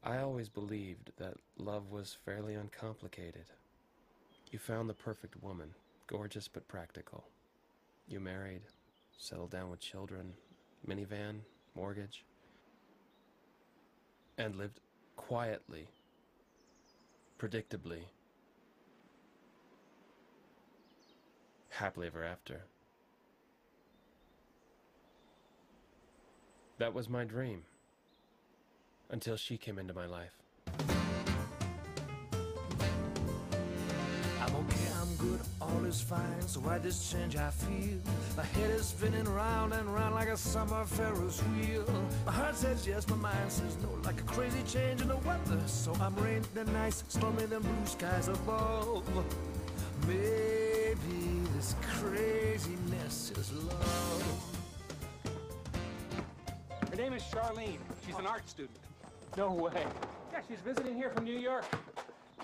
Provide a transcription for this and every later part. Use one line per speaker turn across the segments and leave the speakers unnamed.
I always believed that love was fairly uncomplicated. You found the perfect woman, gorgeous but practical. You married, settled down with children, minivan, mortgage, and lived quietly, predictably, happily ever after. That was my dream, until she came into my life.
I'm okay, I'm good, all is fine, so why this change I feel? My head is spinning round and round like a summer Ferris wheel. My heart says yes, my mind says no, like a crazy change in the weather. So I'm rain then ice, stormy than blue skies above. Maybe this craziness is love.
Her name is Charlene. She's an art student.
No way.
Yeah, she's visiting here from New York.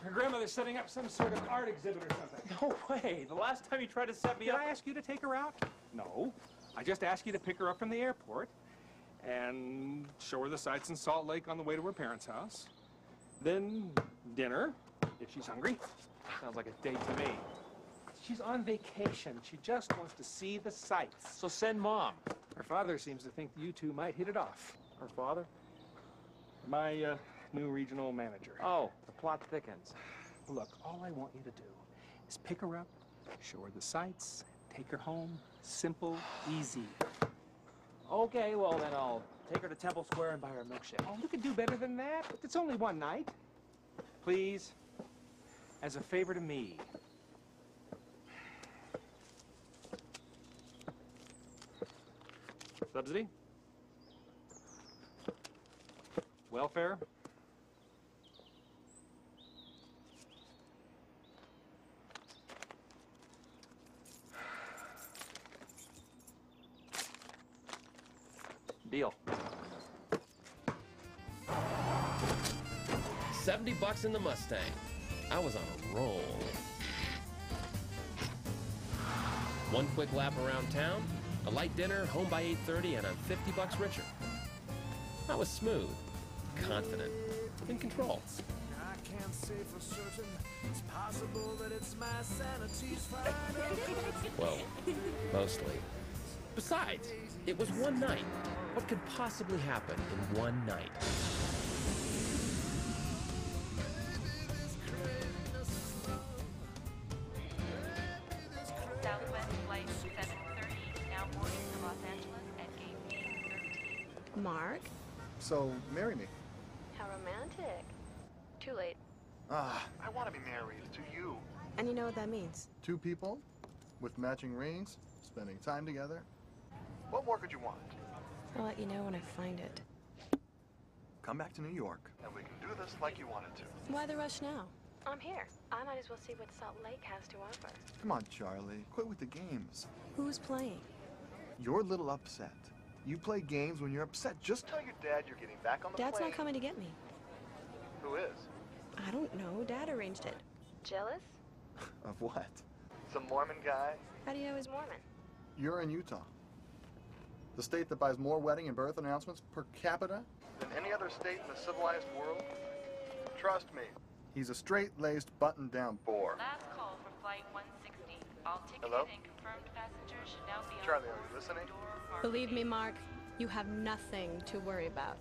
Her grandmother's setting up some sort of art exhibit or something.
No way. The last time you tried to set me
Did
up...
I ask you to take her out? No. I just asked you to pick her up from the airport and show her the sights in Salt Lake on the way to her parents' house. Then dinner, if she's hungry.
Sounds like a date to me.
She's on vacation. She just wants to see the sights.
So send Mom.
Her father seems to think you two might hit it off.
Her father?
My new regional manager.
Oh, the plot thickens.
Look, all I want you to do is pick her up, show her the sights, take her home. Simple, easy.
Okay, well then I'll take her to Temple Square and buy her a milkshake.
Oh, you could do better than that, but it's only one night. Please, as a favor to me. Subsidy? Welfare?
Deal.
$70 in the Mustang. I was on a roll. One quick lap around town, a light dinner, home by 8:30, and I'm $50 richer. I was smooth, confident, in control.
I can't say for certain, it's possible that it's my sanity's final.
Well, mostly. Besides, it was one night. What could possibly happen in one night?
Southwest flight 730, now boarding to Los Angeles at gate 13.
Mark?
So, marry me.
How romantic. Too late.
Ah, I want to be married to you.
And you know what that means?
Two people with matching rings, spending time together. What more could you want?
I'll let you know when I find it.
Come back to New York, and we can do this like you wanted to.
Why the rush now? I'm here. I might as well see what Salt Lake has to offer.
Come on, Charlie. Quit with the games.
Who's playing?
You're a little upset. You play games when you're upset. Just tell your dad you're getting back on the
Dad's
plane.
not coming to get me.
Who is?
I don't know. Dad arranged it. Jealous?
Of what? Some Mormon guy?
How do you know he's Mormon?
You're in Utah. The state that buys more wedding and birth announcements per capita than any other state in the civilized world. Trust me, he's a straight-laced, button-down bore.
Last call for flight 160. All ticketed
Hello?
and confirmed passengers should now be on
Charlie,
board
are you
for
listening?
door harbor
Believe me,
gate.
Mark, you have nothing to worry about.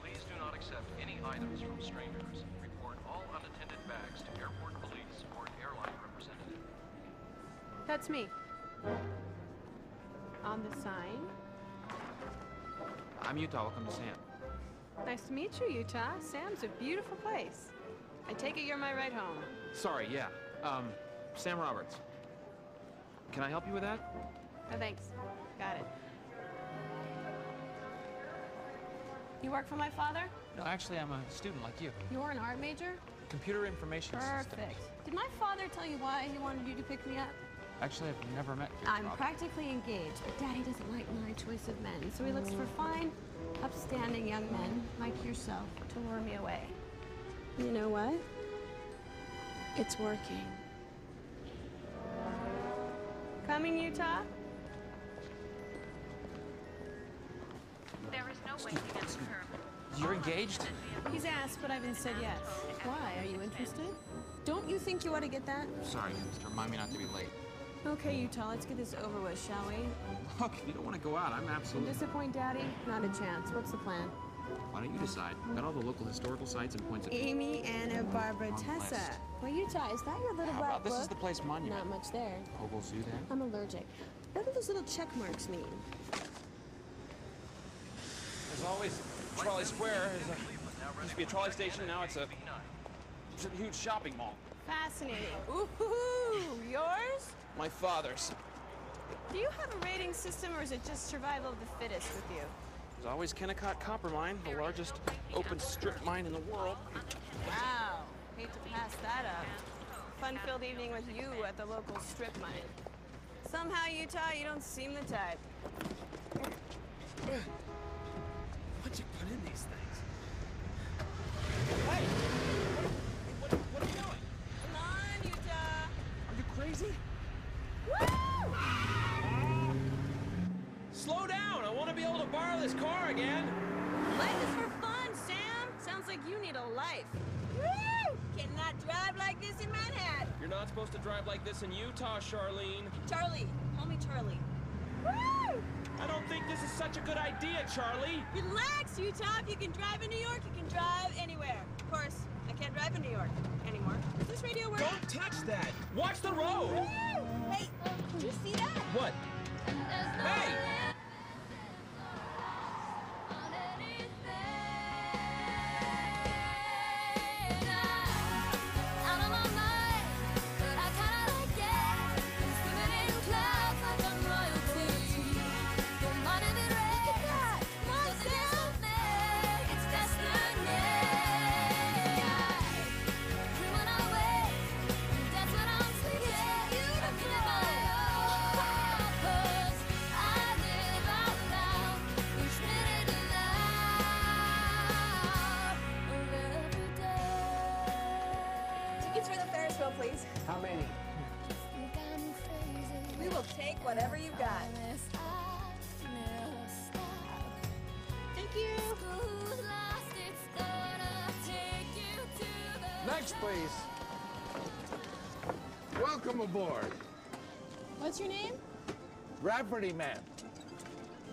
Please do not accept any items from strangers. Report all unattended bags to airport police or airline representative.
That's me. On the sign.
I'm Utah. Welcome to Sam.
Nice to meet you, Utah. Sam's a beautiful place. I take it you're my ride home.
Sorry, yeah. Sam Roberts. Can I help you with that?
Oh, thanks. Got it. You work for my father?
No, actually, I'm a student like you.
You're an art major?
Computer information systems.
Perfect. Did my father tell you why he wanted you to pick me up?
Actually, I've never met your
I'm
father.
practically engaged, but Daddy doesn't like my choice of men, so he looks for fine, upstanding young men like yourself to lure me away.
You know what? It's working.
Coming, Utah?
There is no waiting at the curb.
You're engaged?
He's asked, but I haven't said yes. Why? Are you interested? Don't you think you ought to get that?
Sorry, just remind me not to be late.
Okay, Utah, let's get this over with, shall we?
Look, if you don't want to go out, I'm absolutely...
Disappoint Daddy? Not a chance. What's the plan?
Why don't you decide? Got all the local historical sites and points of...
Amy, Anna, Barbara,
On the
Tessa.
list.
Well, Utah, is that your little
How
black
about this
book?
is the place monument?
Not much there.
Oval Zoo there?
I'm allergic. What do those little check marks mean?
As always, Charly Square used to be a trolley station, now it's a huge shopping mall.
Fascinating. Ooh, yours?
My father's.
Do you have a rating system, or is it just survival of the fittest with you?
There's always Kennecott Copper Mine, the largest open strip mine in the world.
Wow. Hate to pass that up. Fun-filled evening with you at the local strip mine. Somehow, Utah, you don't seem the type.
What'd you put in these things? Hey! What are you doing?
Come on, Utah.
Are you crazy?
Woo!
Slow down! I want to be able to borrow this car again!
Life is for fun, Sam. Sounds like you need a life. Woo! Cannot drive like this in Manhattan.
You're not supposed to drive like this in Utah, Charlene.
Charlie. Call me Charlie. Woo!
I don't think this is such a good idea, Charlie.
Relax, Utah. If you can drive in New York, you can drive anywhere. Of course, I can't drive in New York anymore. Does this radio work?
Don't touch that! Watch the road!
Woo! Hey, did you see that?
What? Hey!
Tickets for the Ferris wheel, please.
How many?
We will take whatever you got. Thank you.
Next, please. Welcome aboard.
What's your name?
Rafferty man.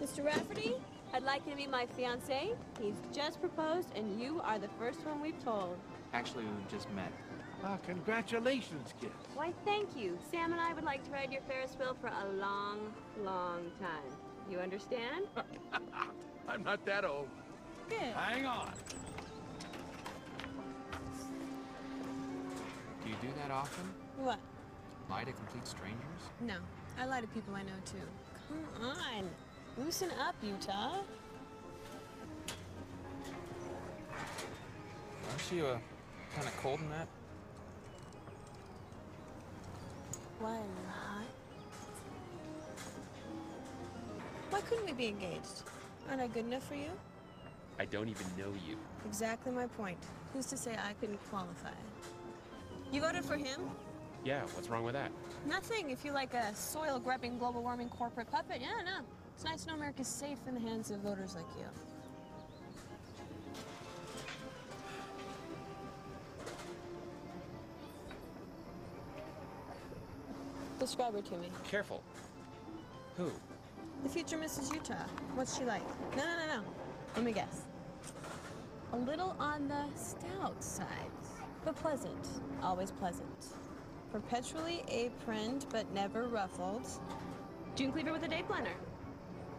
Mr. Rafferty? I'd like you to be my fiancé. He's just proposed, and you are the first one we've told.
Actually, we've just met.
Ah, congratulations, kid.
Why, thank you. Sam and I would like to ride your Ferris wheel for a long, long time. You understand?
I'm not that old.
Good.
Hang on.
Do you do that often?
What?
Lie to complete strangers?
No. I lie to people I know, too. Come on. Loosen up, Utah.
Aren't you, kind of cold in that?
Why are you hot? Why couldn't we be engaged? Aren't I good enough for you?
I don't even know you.
Exactly my point. Who's to say I couldn't qualify? You voted for him?
Yeah, what's wrong with that?
Nothing. If you like a soil-grubbing, global warming corporate puppet, yeah, no. It's nice to know America's safe in the hands of voters like you. Describe her to me.
Careful. Who?
The future Mrs. Utah. What's she like? No. Let me guess. A little on the stout side, but pleasant. Always pleasant. Perpetually aproned, but never ruffled. June Cleaver with a day planner.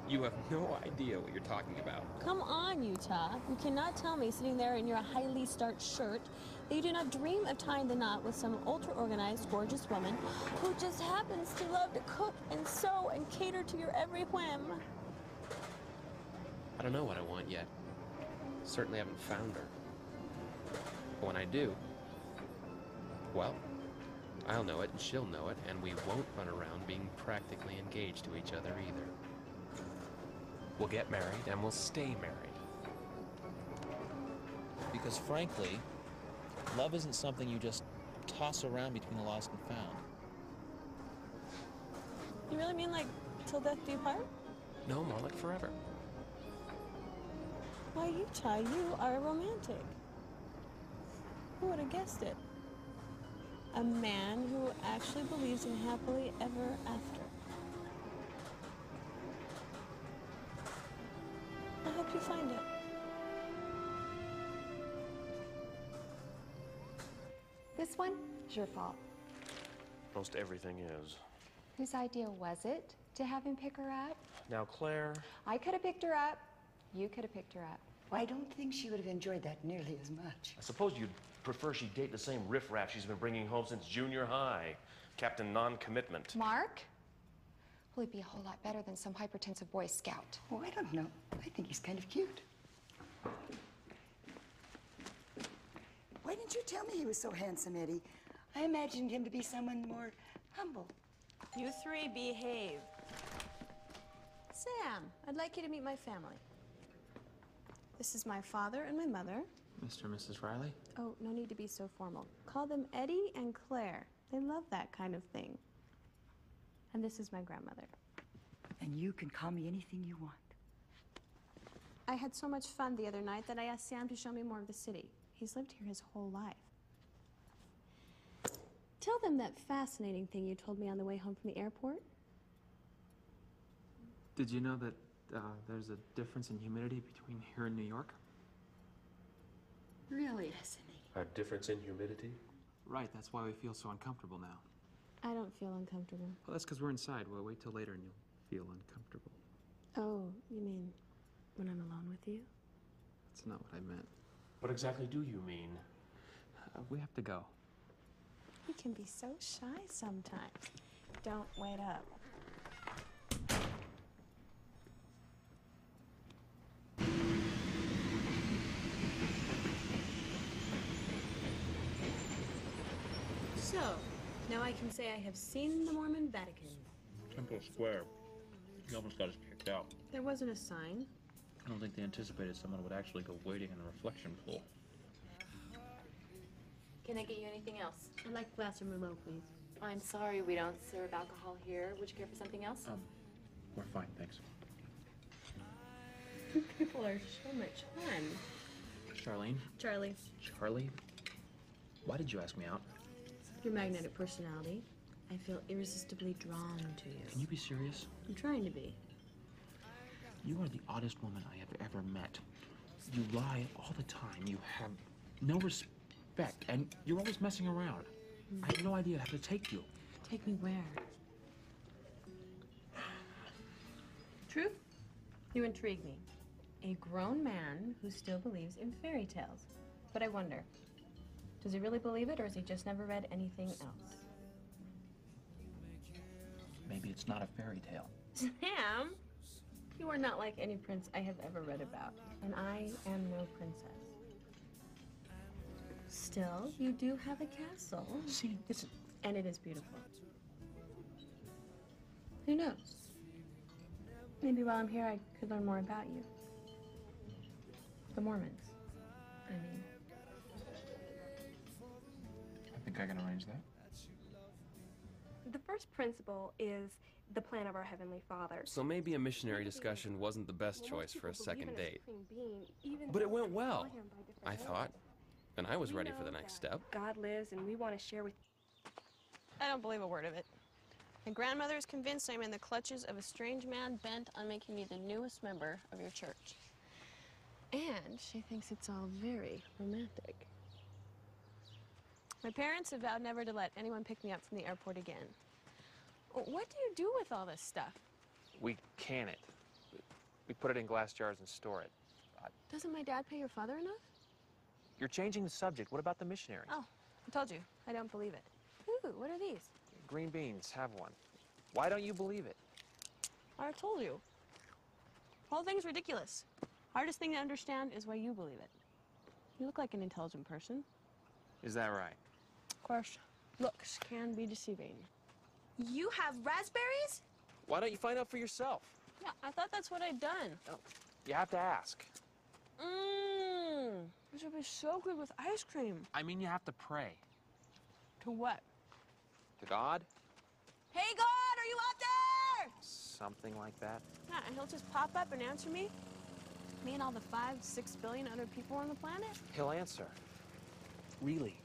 You have no idea what you're talking about.
Come on, Utah. You cannot tell me sitting there in your highly starched shirt that you do not dream of tying the knot with some ultra-organized, gorgeous woman who just happens to love to cook and sew and cater to your every whim.
I don't know what I want yet. Certainly haven't found her. But when I do, well, I'll know it and she'll know it, and we won't run around being practically engaged to each other either. We'll get married and we'll stay married.
Because frankly, love isn't something you just toss around between the lost and found.
You really mean like till death do you part?
No, more like forever.
Why, Utah, you are a romantic. Who would have guessed it? A man who actually believes in happily ever after. I hope you find it.
This one is your fault.
Most everything is.
Whose idea was it to have him pick her up?
Now, Claire...
I could have picked her up. You could have picked her up.
Well, I don't think she would have enjoyed that nearly as much.
I suppose you'd prefer she date the same riffraff she's been bringing home since junior high. Captain Non-Commitment.
Mark? Well, he'd be a whole lot better than some hypertensive Boy Scout.
Oh, I don't know. I think he's kind of cute. Why didn't you tell me he was so handsome, Eddie? I imagined him to be someone more humble.
You three behave. Sam, I'd like you to meet my family. This is my father and my mother.
Mr. and Mrs. Riley?
Oh, no need to be so formal. Call them Eddie and Claire. They love that kind of thing. And this is my grandmother.
And you can call me anything you want.
I had so much fun the other night that I asked Sam to show me more of the city. He's lived here his whole life. Tell them that fascinating thing you told me on the way home from the airport.
Did you know that there's a difference in humidity between here and New York?
Really fascinating.
A difference in humidity?
Right, that's why we feel so uncomfortable now.
I don't feel uncomfortable.
Well, that's because we're inside. We'll wait till later and you'll feel uncomfortable.
Oh, you mean when I'm alone with you?
That's not what I meant.
What exactly do you mean?
We have to go.
You can be so shy sometimes. Don't wait up. So, now I can say I have seen the Mormon Vatican.
Temple Square. He almost got us kicked out.
There wasn't a sign.
I don't think they anticipated someone would actually go wading in the reflection pool.
Can I get you anything else?
I'd like a glass of Merlot, please.
I'm sorry, we don't serve alcohol here. Would you care for something else?
We're fine, thanks.
You people are so much fun.
Charlene?
Charlie,
Charly? Why did you ask me out?
your magnetic personality. I feel irresistibly drawn to you.
Can you be serious?
I'm trying to be.
You are the oddest woman I have ever met. You lie all the time. You have no respect, and you're always messing around. I have no idea how to take you.
Take me where? Truth? You intrigue me. A grown man who still believes in fairy tales. But I wonder, does he really believe it, or has he just never read anything else?
Maybe it's not a fairy tale.
Sam, you are not like any prince I have ever read about, and I am no princess. Still, you do have a castle.
See, it's...
And it is beautiful. Who knows? Maybe while I'm here, I could learn more about you. The Mormons, I mean.
I think I can arrange that.
The first principle is the plan of our Heavenly Father.
So maybe a missionary discussion wasn't the best choice for a second date. But it went well, I thought. And I was ready for the next step.
God lives, and we want to share with...
I don't believe a word of it. My grandmother is convinced I'm in the clutches of a strange man bent on making me the newest member of your church. And she thinks it's all very romantic. My parents have vowed never to let anyone pick me up from the airport again. What do you do with all this stuff?
We can it. We put it in glass jars and store it.
Doesn't my dad pay your father enough?
You're changing the subject. What about the missionaries?
Oh, I told you. I don't believe it. Ooh, what are these?
Green beans. Have one. Why don't you believe it?
I told you. The whole thing's ridiculous. Hardest thing to understand is why you believe it. You look like an intelligent person.
Is that right?
Of course, looks can be deceiving. You have raspberries?
Why don't you find out for yourself?
Yeah, I thought that's what I'd done.
Oh, you have to ask.
Mmm, this would be so good with ice cream.
I mean, you have to pray.
To what?
To God?
Hey, God, are you out there?
Something like that.
Yeah, and he'll just pop up and answer me. Me and all the 5-6 billion other people on the planet?
He'll answer. Really.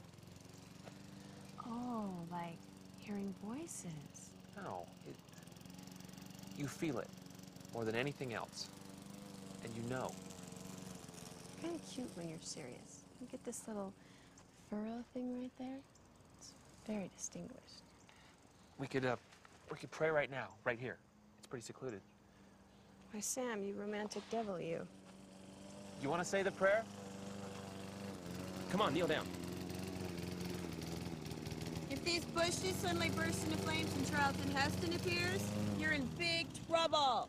Oh, like hearing voices.
No. You feel it more than anything else. And you know.
Kind of cute when you're serious. You get this little furrow thing right there. It's very distinguished.
We could pray right now, right here. It's pretty secluded.
Why, Sam, you romantic devil, you.
You want to say the prayer?
Come on, kneel down.
If these bushes suddenly burst into flames and Charlton Heston appears, you're in big trouble.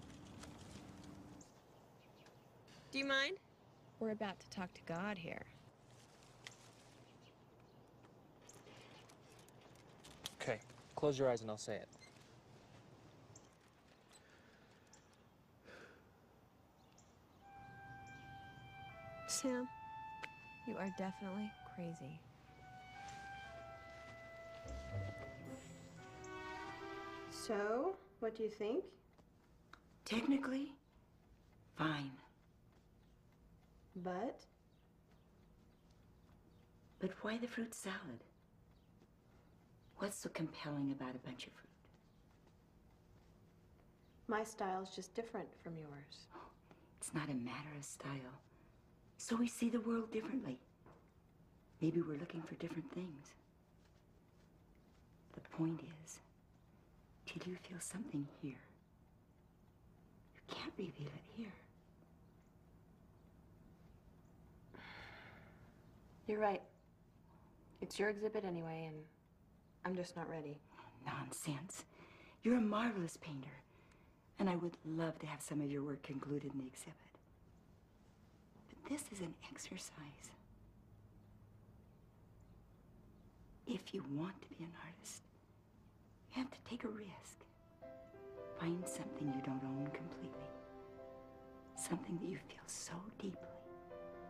Do you mind? We're about to talk to God here.
Okay, close your eyes and I'll say it.
Sam, you are definitely crazy.
So, what do you think?
Technically, fine.
But
why the fruit salad? What's so compelling about a bunch of fruit?
my style's just different from yours.
It's not a matter of style. So we see the world differently. Maybe we're looking for different things. The point is, till you feel something here, you can't reveal it here.
You're right. It's your exhibit anyway, and I'm just not ready.
Nonsense. You're a marvelous painter, and I would love to have some of your work included in the exhibit. But this is an exercise. If you want to be an artist, you have to take a risk. Find something you don't own completely. Something that you feel so deeply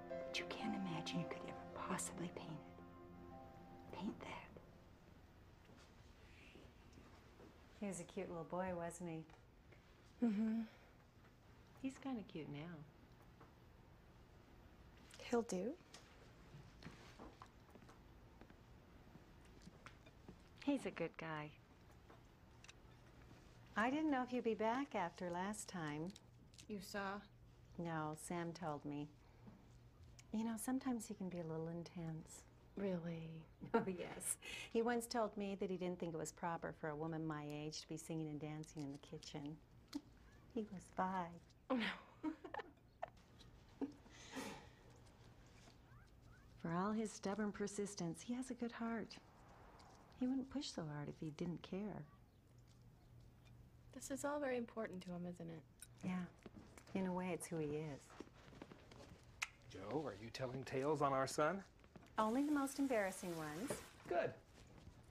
that you can't imagine you could ever possibly paint it. Paint that.
He was a cute little boy, wasn't he?
Mm-hmm.
He's kind of cute now.
He'll do.
He's a good guy. I didn't know if you'd be back after last time.
You saw?
No, Sam told me. You know, sometimes he can be a little intense.
Really?
Oh, yes. He once told me that he didn't think it was proper for a woman my age to be singing and dancing in the kitchen. He was 5.
Oh, no.
For all his stubborn persistence, he has a good heart. He wouldn't push so hard if he didn't care.
This is all very important to him, isn't it?
Yeah. In a way, it's who he is.
Joe, are you telling tales on our son?
Only the most embarrassing ones.
Good.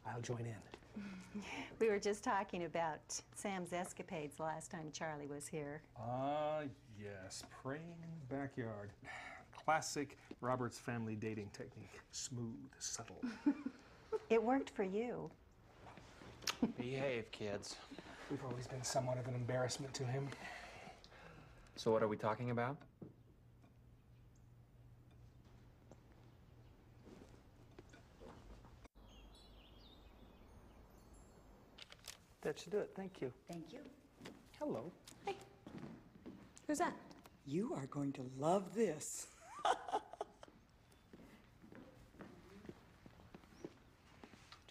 I'll join in.
We were just talking about Sam's escapades the last time Charlie was here.
Yes, praying in the backyard. Classic Roberts family dating technique. Smooth, subtle.
It worked for you.
Behave, kids.
We've always been somewhat of an embarrassment to him.
So what are we talking about?
That should do it. Thank you.
Thank you.
Hello.
Hey. Who's that?
You are going to love this.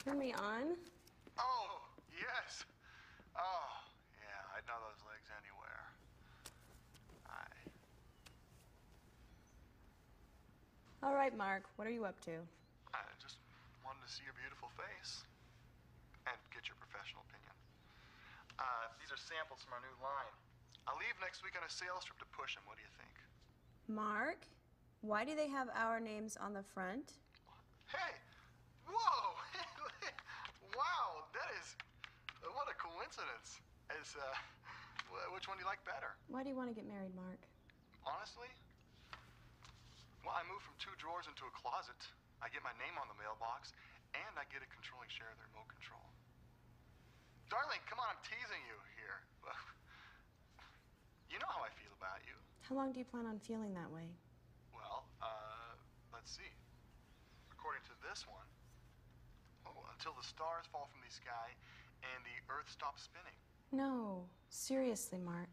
Turn me on?
Oh, yes. Oh, yeah, I'd know those legs anywhere.
All right, Mark, what are you up to?
I just wanted to see your beautiful face and get your professional opinion. These are samples from our new line. I'll leave next week on a sales trip to push them. What do you think?
Mark, why do they have our names on the front?
Hey! Whoa! Wow, that is... what a coincidence. Which one do you like better?
Why do you want to get married, Mark?
Honestly? Well, I moved from 2 drawers into a closet. I get my name on the mailbox, and I get a controlling share of the remote control. Darling, come on, I'm teasing you here. You know how I feel about you.
How long do you plan on feeling that way?
Well, let's see. According to this one, until the stars fall from the sky and the Earth stops spinning.
No, seriously, Mark.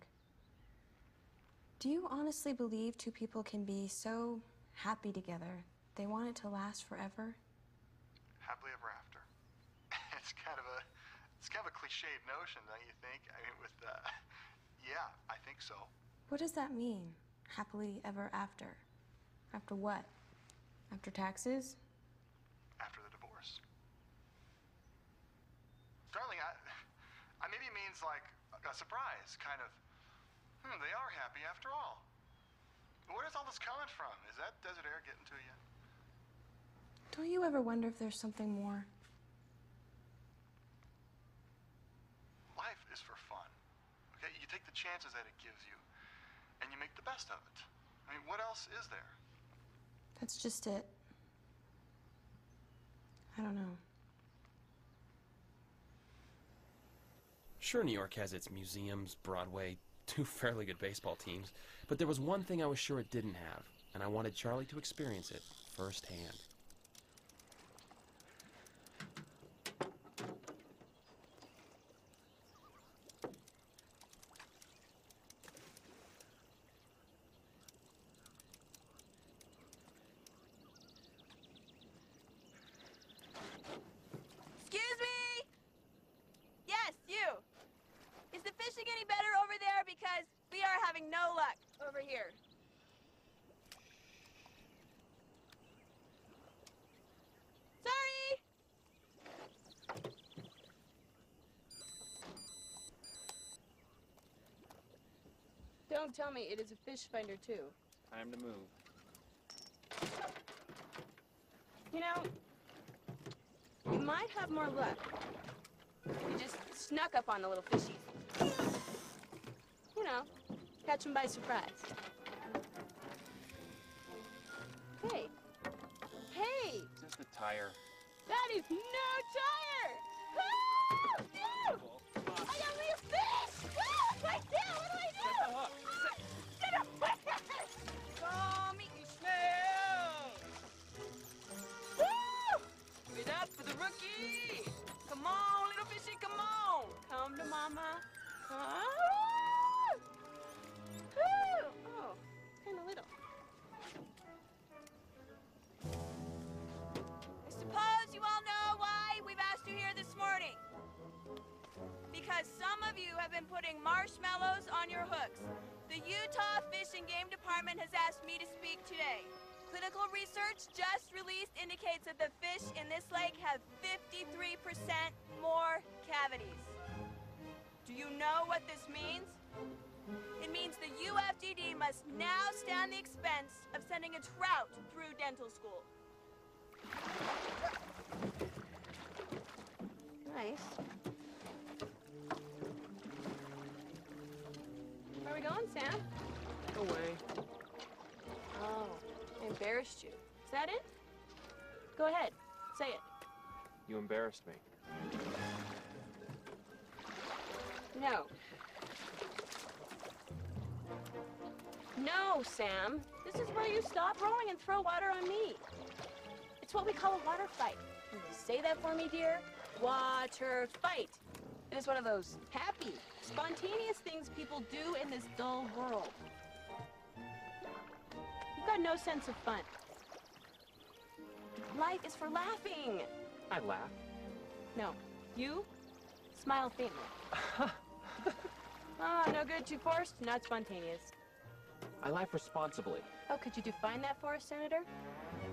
Do you honestly believe two people can be so happy together, they want it to last forever?
Happily ever after. It's kind of a cliched notion, don't you think? I mean, yeah, I think so.
What does that mean? Happily ever after? After what? After taxes?
After the divorce. Darling, I maybe it means like a surprise, kind of, they are happy after all. Where's all this coming from? Is that desert air getting to you?
Don't you ever wonder if there's something more?
Life is for fun, okay? You take the chances that it gives you, and you make the best of it. I mean, what else is there?
That's just it. I don't know.
Sure, New York has its museums, Broadway, two fairly good baseball teams, but there was one thing I was sure it didn't have, and I wanted Charly to experience it firsthand.
Excuse me? Yes, you. Is the fishing any better over there? Because we are having no luck over here. Sorry! Don't tell me it is a fish finder, too.
Time to move.
You know, you might have more luck if you just snuck up on the little fishies. You know, catch them by surprise. Hey. Hey!
Just a tire.
That is no tire! Ah! No! I got me a fish! Ah! Right there! What do I do?
Set the hook.
Get away! Come eat your snail! Woo! Wait up for the rookie! Come on, little fishy, come on! Come to mama. Ah! Woo! Oh, it's kind of little. I suppose you all know why we've asked you here this morning. Because some of you have been putting marshmallows on your hooks. The Utah Fish and Game Department has asked me to speak today. Clinical research just released indicates that the fish in this lake have 53% more cavities. Do you know what this means? It means the UFDD must now stand the expense of sending a trout through dental school. Nice. Where are we going, Sam?
Away.
Oh, I embarrassed you. Is that it? Go ahead. Say it.
You embarrassed me.
No. No, Sam. This is where you stop rowing and throw water on me. It's what we call a water fight. Can you say that for me, dear? Water fight. It is one of those happy, spontaneous things people do in this dull world. You've got no sense of fun. Life is for laughing.
I laugh.
No, you smile faintly. Ah, no good, too forced, not spontaneous.
I laugh responsibly.
Oh, could you define that for us, Senator?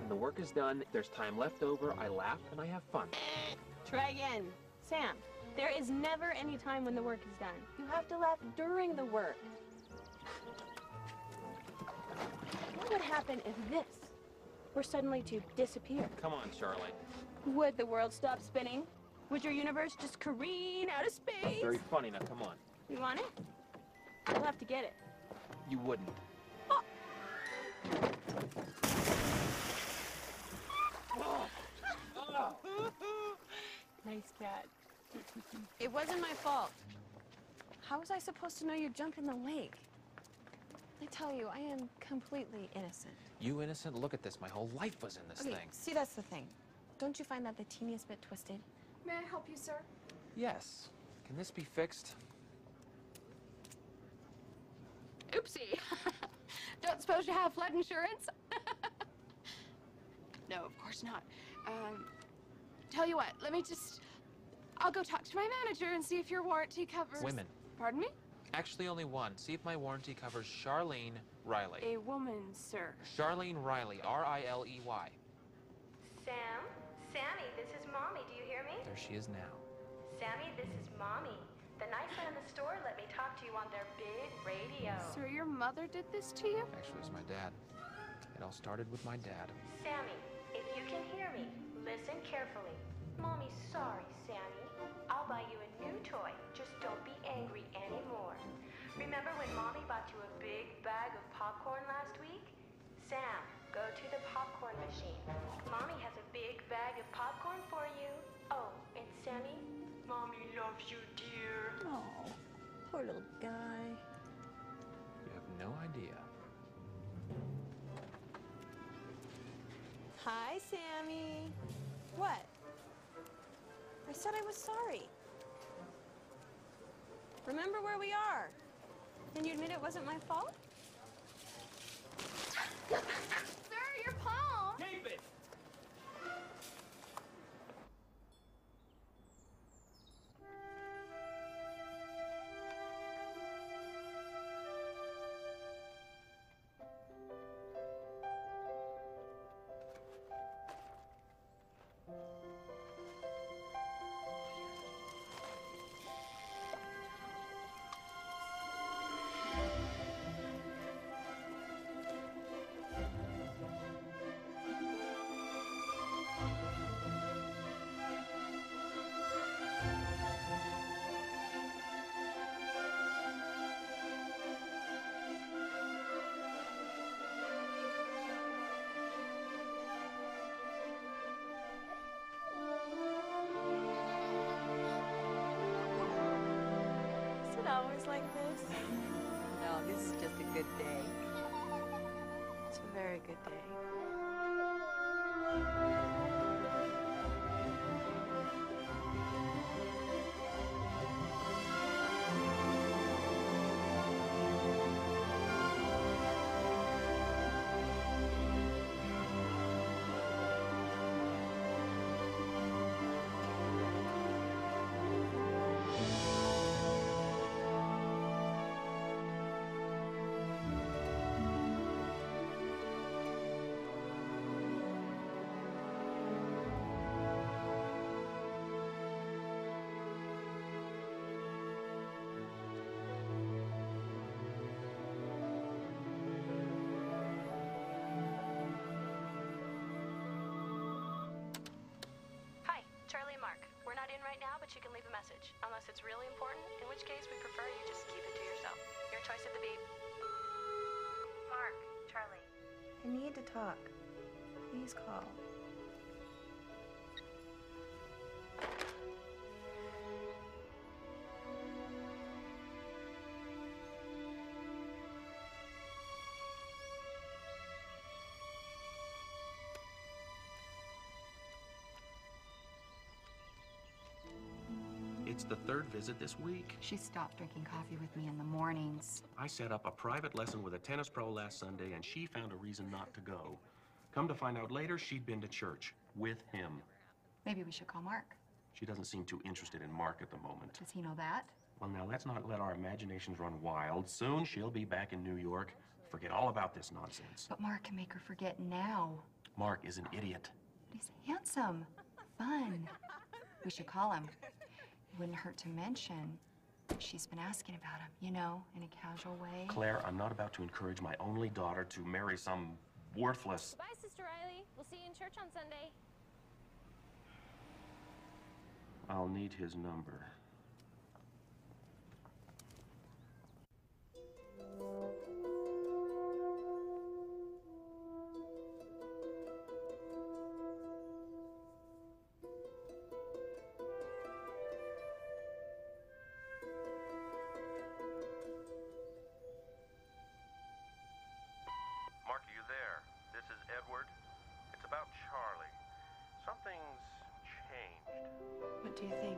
When the work is done, there's time left over, I laugh and I have fun.
Try again. Sam, there is never any time when the work is done. You have to laugh during the work. What would happen if this were suddenly to disappear?
Come on, Charly.
Would the world stop spinning? Would your universe just careen out of space?
Very funny, now come on.
You want it? You'll have to get it.
You wouldn't.
Nice cat. It wasn't my fault. How was I supposed to know you'd jump in the lake?
I tell you, I am completely innocent.
You innocent? Look at this. My whole life was in this
Okay,
thing.
see, that's the thing. Don't you find that the teeniest bit twisted?
May I help you, sir?
Yes. Can this be fixed?
Oopsie. Don't suppose you have flood insurance? No, of course not. Tell you what, I'll go talk to my manager and see if your warranty covers...
Women.
Pardon me?
Actually, only one. See if my warranty covers Charlene Riley.
A woman, sir.
Charlene Riley. R-I-L-E-Y.
Sam? Sammy, this is Mommy. Do you hear me?
There she is now.
Sammy, this is Mommy. The nice one in the store let me talk to you on their big radio.
Sir, your mother did this to you?
Actually, it was my dad. It all started with my dad.
Sammy, if you can hear me, listen carefully. Mommy's sorry, Sammy. I'll buy you a new toy. Just don't be angry anymore. Remember when Mommy bought you a big bag of popcorn last week? Sam, go to the popcorn machine. Mommy has a big bag of popcorn for you. Oh, and Sammy, Mommy loves you, dear.
Oh, poor little guy.
You have no idea.
Hi, Sammy. What? I said I was sorry. Remember where we are. Can you admit it wasn't my fault?
Sir, your palm!
Keep it!
Is it always like this?
No, this is just a good day. It's a very good day. Hi, Charlie and Mark. We're not in right now, but you can leave a message. Unless it's really important, in which case we prefer you just keep it to yourself. Your choice at the beep. Mark, Charlie. I need to talk. Please call.
It's the third visit this week.
She stopped drinking coffee with me in the mornings.
I set up a private lesson with a tennis pro last Sunday, and she found a reason not to go. Come to find out later, she'd been to church with him.
Maybe we should call Mark.
She doesn't seem too interested in Mark at the moment.
Does he know that?
Well, now, let's not let our imaginations run wild. Soon, she'll be back in New York. Forget all about this nonsense.
But Mark can make her forget now.
Mark is an idiot.
He's handsome, fun. We should call him. It wouldn't hurt to mention she's been asking about him, you know, in a casual way.
Claire, I'm not about to encourage my only daughter to marry some worthless...
Bye, Sister Riley. We'll see you in church on Sunday.
I'll need his number.
do you think?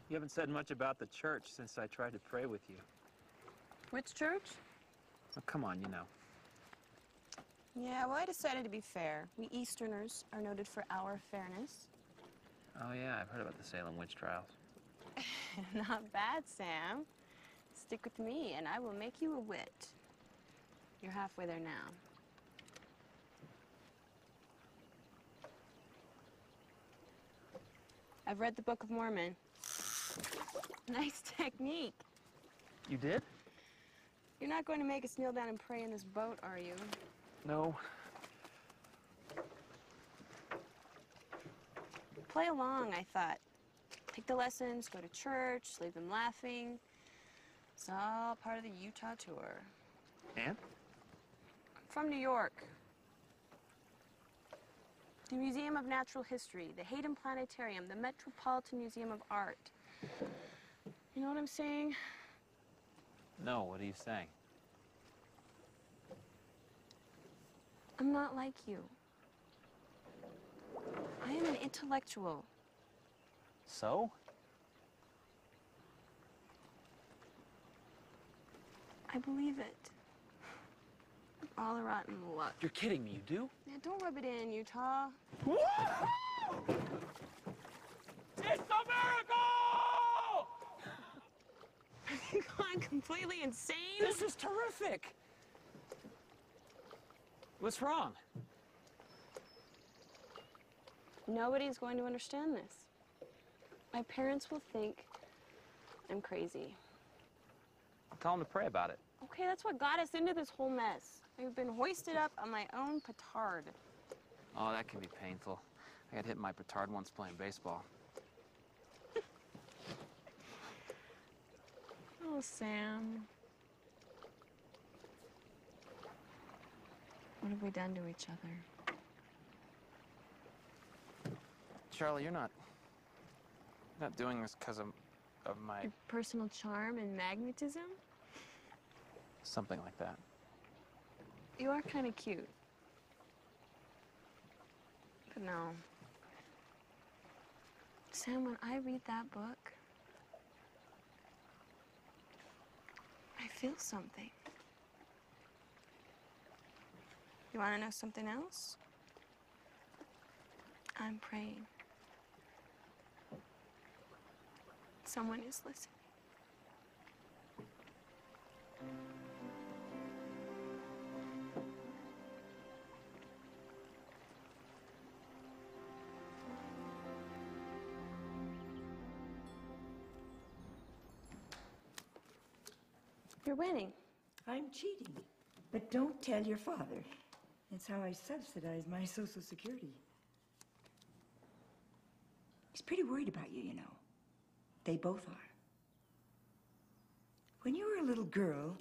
You haven't said much about the church since I tried to pray with you.
Which church?
Oh, come on, you know.
Yeah, well, I decided to be fair. We Easterners are noted for our fairness.
Oh, yeah, I've heard about the Salem witch trials.
Not bad, Sam. Stick with me, and I will make you a wit. You're halfway there now. I've read the Book of Mormon. Nice technique.
You did?
You're not going to make us kneel down and pray in this boat, are you?
No.
Play along, I thought. Take the lessons, go to church, leave them laughing. It's all part of the Utah tour.
And?
I'm from New York. The Museum of Natural History, the Hayden Planetarium, the Metropolitan Museum of Art. You know what I'm saying?
No, what are you saying?
I'm not like you. I am an intellectual.
So?
I believe it. All a rotten luck.
You're kidding me, you do?
Yeah, don't rub it in, Utah.
It's a miracle!
Have you gone completely insane?
This is terrific! What's wrong?
Nobody's going to understand this. My parents will think I'm crazy.
Tell them to pray about it.
Okay, that's what got us into this whole mess. I've been hoisted up on my own petard.
Oh, that can be painful. I got hit in my petard once playing baseball.
Oh, Sam. What have we done to each other?
Charly, you're not doing this because of my...
Your personal charm and magnetism?
Something like that.
You are kind of cute. But no. Sam, when I read that book, I feel something. You want to know something else? I'm praying. Someone is listening. You're winning.
I'm cheating. But don't tell your father. That's how I subsidize my Social Security. He's pretty worried about you, you know. They both are. When you were a little girl,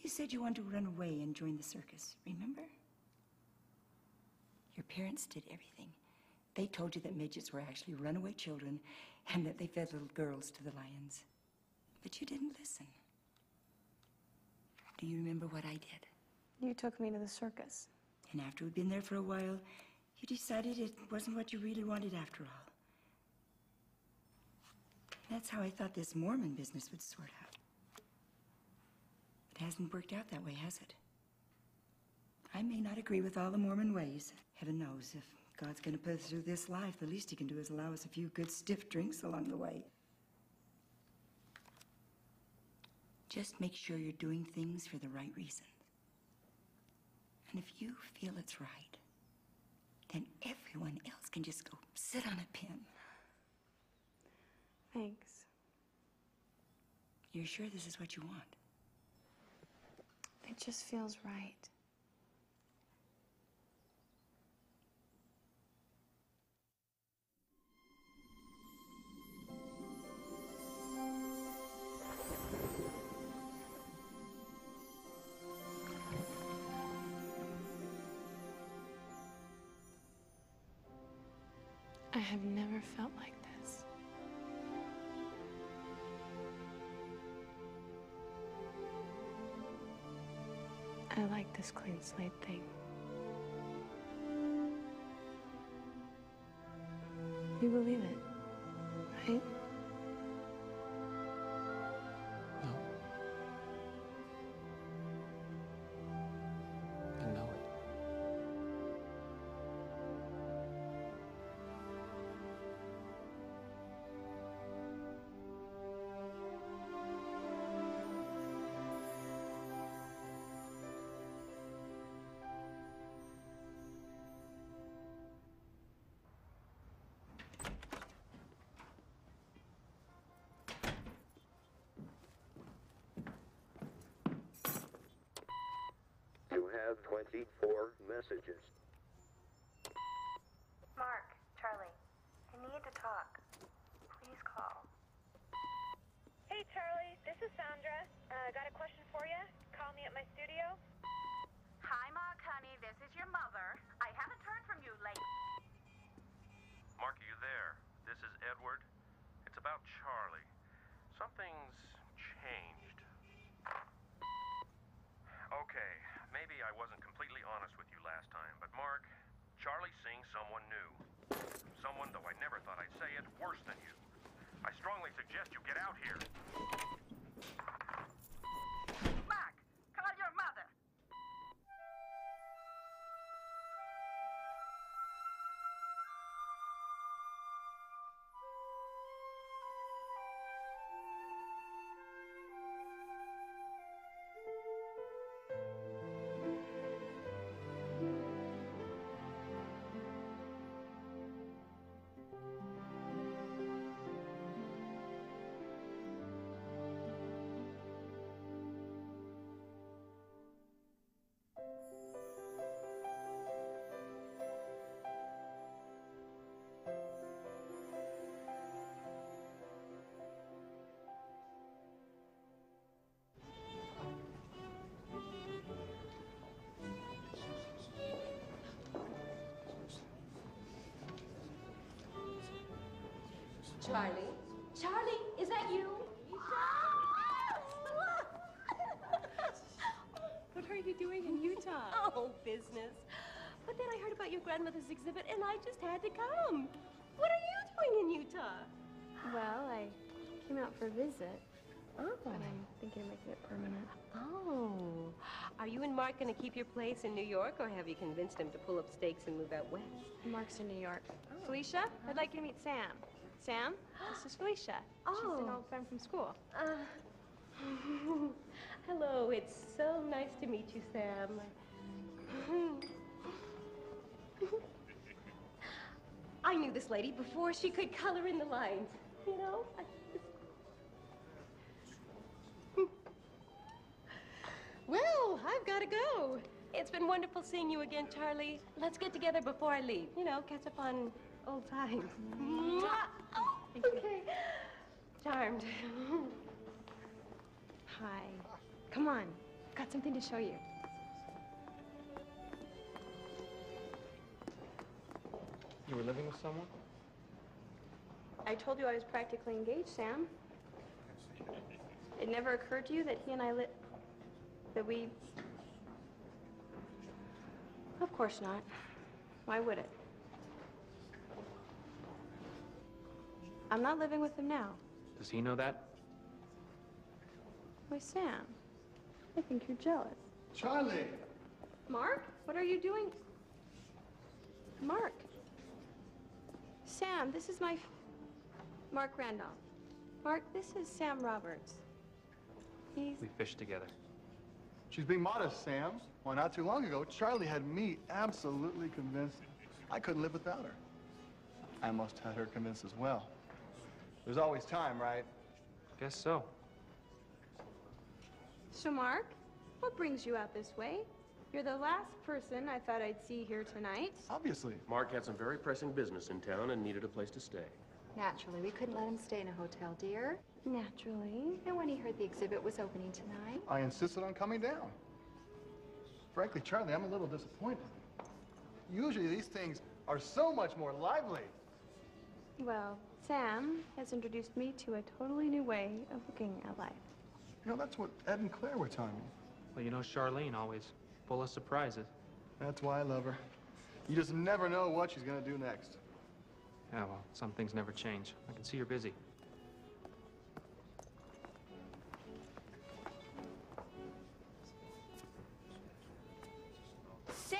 you said you wanted to run away and join the circus, remember? Your parents did everything. They told you that midgets were actually runaway children and that they fed little girls to the lions. But you didn't listen. Do you remember what I did?
You took me to the circus.
And after we'd been there for a while, you decided it wasn't what you really wanted after all. That's how I thought this Mormon business would sort out. It hasn't worked out that way, has it? I may not agree with all the Mormon ways. Heaven knows, if God's gonna put us through this life, the least he can do is allow us a few good stiff drinks along the way. Just make sure you're doing things for the right reasons. And if you feel it's right, then everyone else can just go sit on a pin.
Thanks.
You're sure this is what you want?
It just feels right. I have never felt like this. I like this clean slate thing. You believe it, right?
No. I know it.
You have 24 messages.
Mark, Charlie, I need to talk. Please call.
Hey, Charlie, this is Sandra. Got a question for you? Call me at my studio.
Hi, Mark, honey. This is your mother. I haven't heard from you lately.
Mark, are you there? This is Edward. It's about Charlie. Something's changed. Okay, maybe I wasn't completely honest with you last time, but Mark, Charlie's seeing someone new. Someone, though I never thought I'd say it, worse than you. I strongly suggest you get out here.
Mark, call your mother.
Charlie? Charlie, is that you?
What are you doing in Utah?
Oh, business. But then I heard about your grandmother's exhibit and I just had to come. What are you doing in Utah?
Well, I came out for a visit.
Oh.
But I'm thinking of making it permanent.
Oh. Are you and Mark going to keep your place in New York, or have you convinced him to pull up stakes and move out west?
Mark's in New York. Felicia, I'd like you to meet Sam. Sam, this is Felicia. She's an old friend from school.
Hello, it's so nice to meet you, Sam. I knew this lady before she could color in the lines. You know? Well, I've got to go. It's been wonderful seeing you again, Charlie. Let's get together before I leave. You know, catch up on old times. Oh, okay. Charmed.
Hi. Come on. I've got something to show you.
You were living with someone?
I told you I was practically engaged, Sam. It never occurred to you that he and I that we... Of course not. Why would it? I'm not living with him now.
Does he know that?
Why, Sam, I think you're jealous.
Charlie!
Mark, what are you doing? Mark. Sam, this is my... Mark Randolph. Mark, this is Sam Roberts.
We fished together.
She's being modest, Sam. Why, not too long ago, Charlie had me absolutely convinced I couldn't live without her. I almost had her convinced as well. There's always time, right?
Guess so.
So, Mark, what brings you out this way? You're the last person I thought I'd see here tonight.
Obviously.
Mark had some very pressing business in town and needed a place to stay.
Naturally, we couldn't let him stay in a hotel, dear.
Naturally.
And when he heard the exhibit was opening tonight,
I insisted on coming down. Frankly, Charlie, I'm a little disappointed. Usually these things are so much more lively.
Well, Sam has introduced me to a totally new way of looking at life.
You know, that's what Ed and Claire were telling me.
Well, you know, Charlene always full of surprises.
That's why I love her. You just never know what she's gonna do next.
Yeah, well, some things never change. I can see you're busy.
Sam,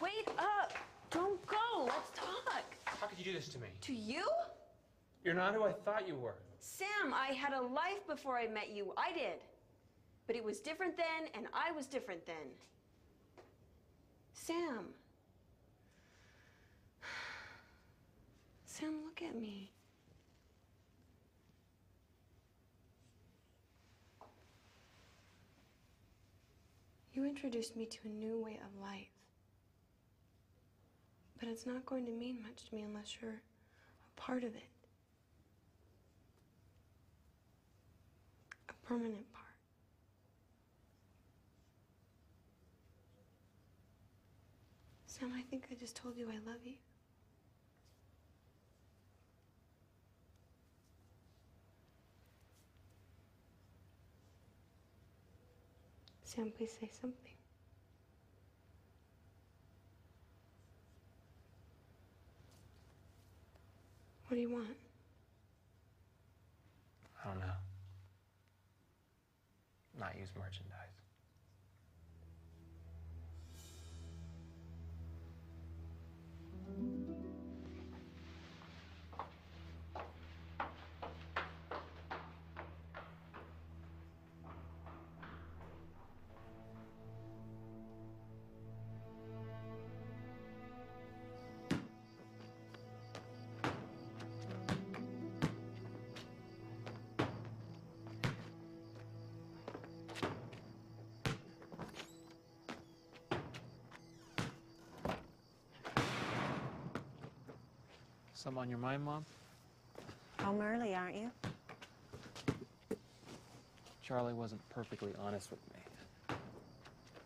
wait up! Don't go! Let's talk!
How could you do this to me?
To you?
You're not who I thought you were.
Sam, I had a life before I met you. I did. But it was different then, and I was different then. Sam. Sam, look at me. You introduced me to a new way of life. But it's not going to mean much to me unless you're a part of it. A permanent part. Sam, I think I just told you I love you. Sam, please say something. What do you want?
I don't know. Not use merchandise. Something on your mind, Mom?
Home early, aren't you?
Charlie wasn't perfectly honest with me.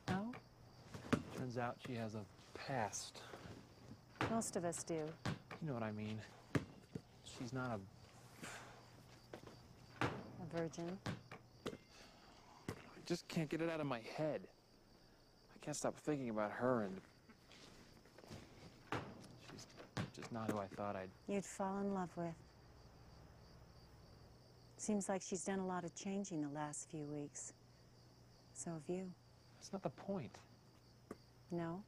No?
Turns out she has a past.
Most of us do.
You know what I mean. She's not
A virgin.
I just can't get it out of my head. I can't stop thinking about her, and she's just not who I thought
You'd fall in love with. Seems like she's done a lot of changing the last few weeks. So have you.
That's not the point.
No?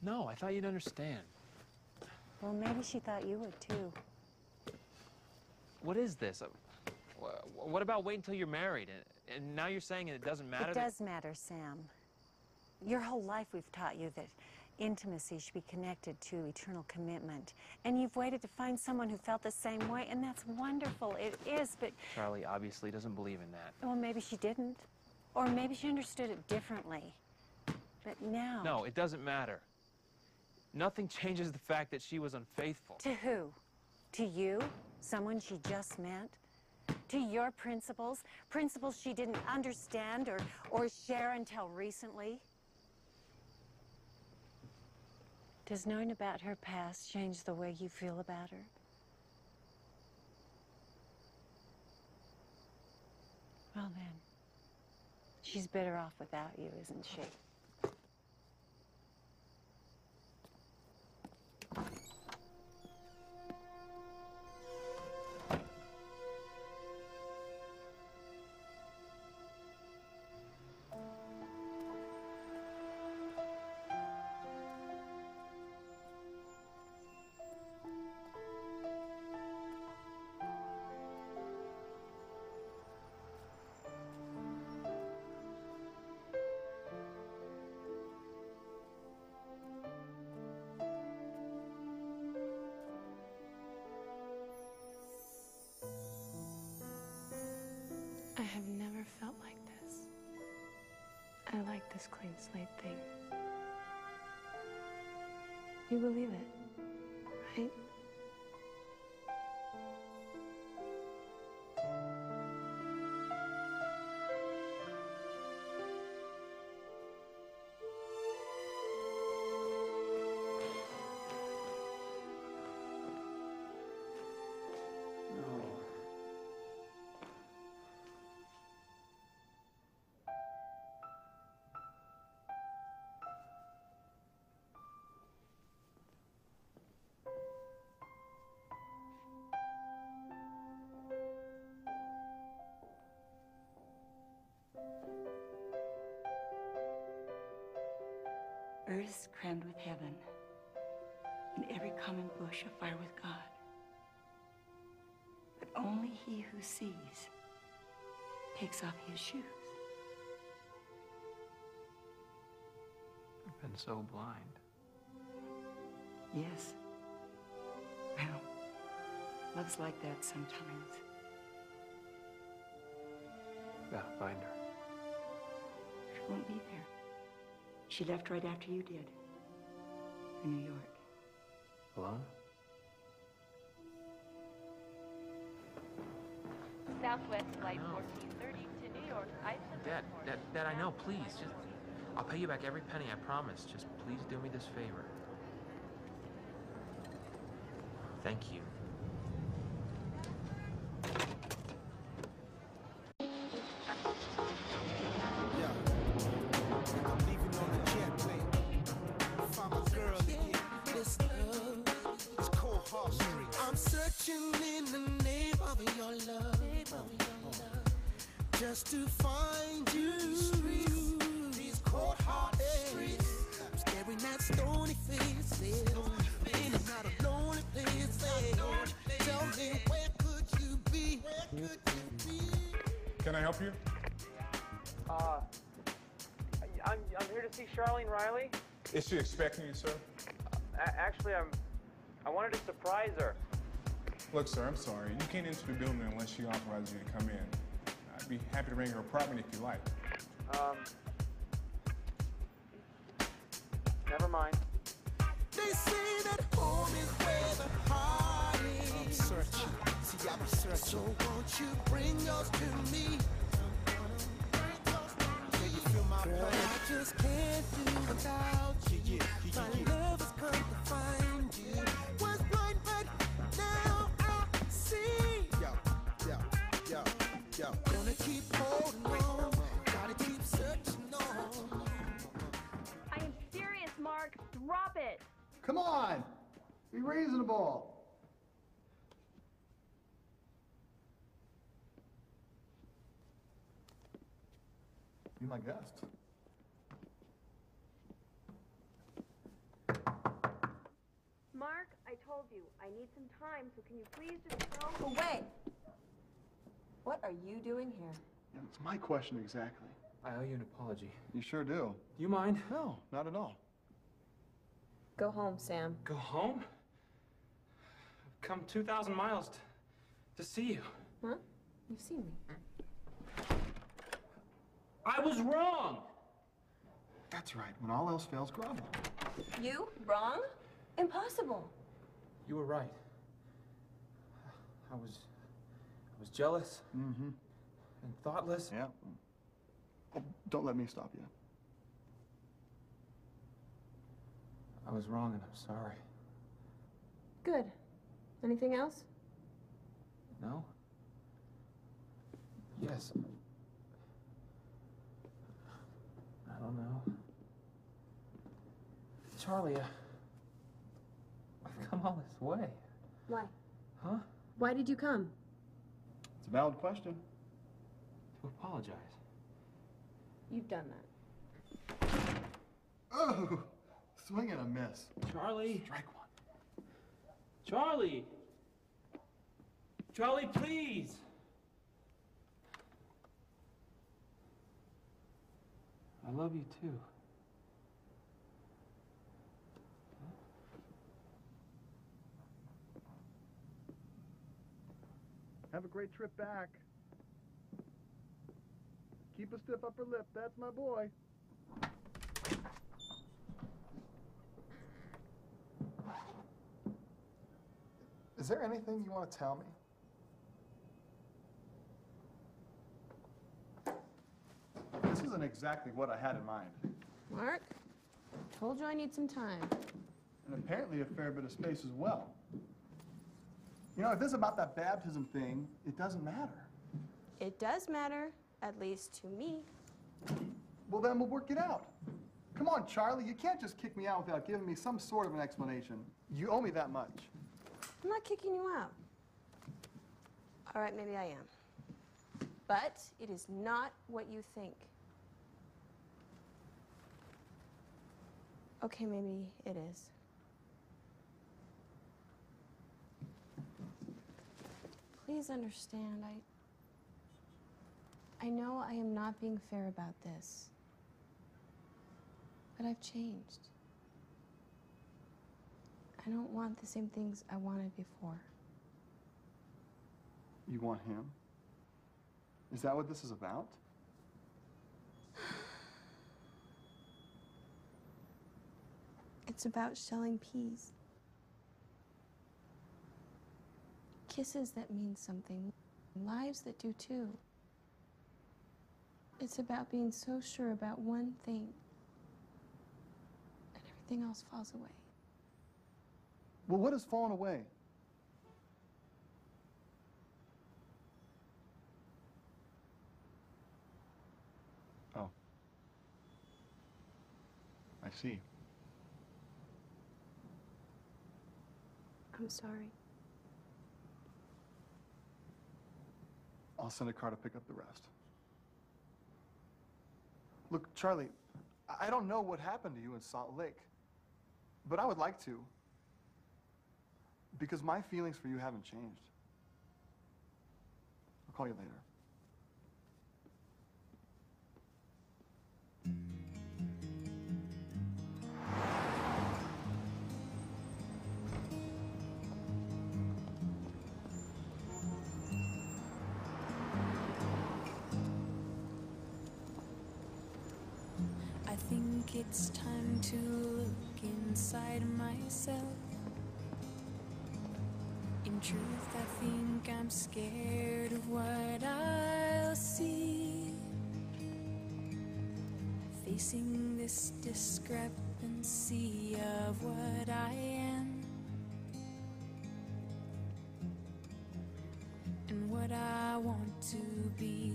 No, I thought you'd understand.
Well, maybe she thought you would, too.
What is this? What about waiting until you're married? And now you're saying it doesn't matter?
It does matter, Sam. Your whole life we've taught you that intimacy should be connected to eternal commitment. And you've waited to find someone who felt the same way, and that's wonderful. It is, but...
Charlie obviously doesn't believe in that.
Well, maybe she didn't. Or maybe she understood it differently. But now...
No, it doesn't matter. Nothing changes the fact that she was unfaithful.
To who? To you? Someone she just met? To your principles? Principles she didn't understand or share until recently? Does knowing about her past change the way you feel about her? Well then, she's better off without you, isn't she?
I have never felt like this. I like this clean slate thing. You believe it, right?
Earth's crammed with heaven, and every common bush afire with God. But only he who sees takes off his shoes.
I've been so blind.
Yes. Well, love's like that sometimes.
Gotta find her.
She won't be there. She left right after you did. For New York.
Alone?
Southwest flight 1430 to New York.
Dad, I know, please, just... I'll pay you back every penny, I promise. Just please do me this favor. Thank you.
I'm searching in the name of your love, just to find you. These cold hard streets, I'm staring at stony faces, in and out of lonely places. Tell me, where could you be? Where could you be?
Can I help you?
I'm here to see Charly and Riley.
Is she expecting you, sir?
Actually, I wanted to surprise her.
Look, sir, I'm sorry. You can't enter the building unless she authorizes you to come in. I'd be happy to ring her apartment if you like.
Never mind.
They say that home is where the heart is. I'm searching. See, I'm searching. So won't you bring yours to me? Can you feel my pain? I just can't do without you. My love has come to find you. Was blind, but now I see. Yo. Gonna keep holding on. Gotta keep searching on.
I am serious, Mark. Drop it.
Come on! Be reasonable. Be my guest.
Mark, I told you, I need some time, so can you please just go?
Away! What are you doing here?
Yeah, it's my question exactly.
I owe you an apology.
You sure do.
Do you mind?
No, not at all.
Go home, Sam.
Go home? I've come 2,000 miles to see you.
Huh? You've seen me.
I was wrong!
That's right. When all else fails, grovel.
You? Wrong? Impossible.
You were right. I was jealous.
Mm-hmm.
And thoughtless.
Yeah. Oh, don't let me stop you.
I was wrong and I'm sorry.
Good. Anything else?
No? Yes. I don't know. Charly, I've come all this way.
Why?
Huh?
Why did you come?
It's a valid question.
To apologize.
You've done that.
Oh! Swing and a miss.
Charly!
Strike one.
Charly! Charly, please! I love you too.
Have a great trip back. keep a stiff upper lip. That's my boy. Is there anything you want to tell me? This isn't exactly what I had in mind.
Mark, told you I need some time.
And apparently a fair bit of space as well. You know, if this is about that baptism thing, it doesn't matter.
It does matter, at least to me.
Well, then we'll work it out. Come on, Charlie, you can't just kick me out without giving me some sort of an explanation. You owe me that much.
I'm not kicking you out. All right, maybe I am. But it is not what you think. Okay, maybe it is. Please understand, I know I am not being fair about this, but I've changed. I don't want the same things I wanted before.
You want him? Is that what this is about?
It's about shelling peas. Kisses that mean something, lives that do too. It's about being so sure about one thing, and everything else falls away.
Well, what has fallen away? Oh. I see.
I'm sorry.
I'll send a car to pick up the rest. Look, Charlie, I don't know what happened to you in Salt Lake, but I would like to, because my feelings for you haven't changed. I'll call you later.
I think it's time to look inside myself. In truth, I think I'm scared of what I'll see. Facing this discrepancy of what I am and what I want to be.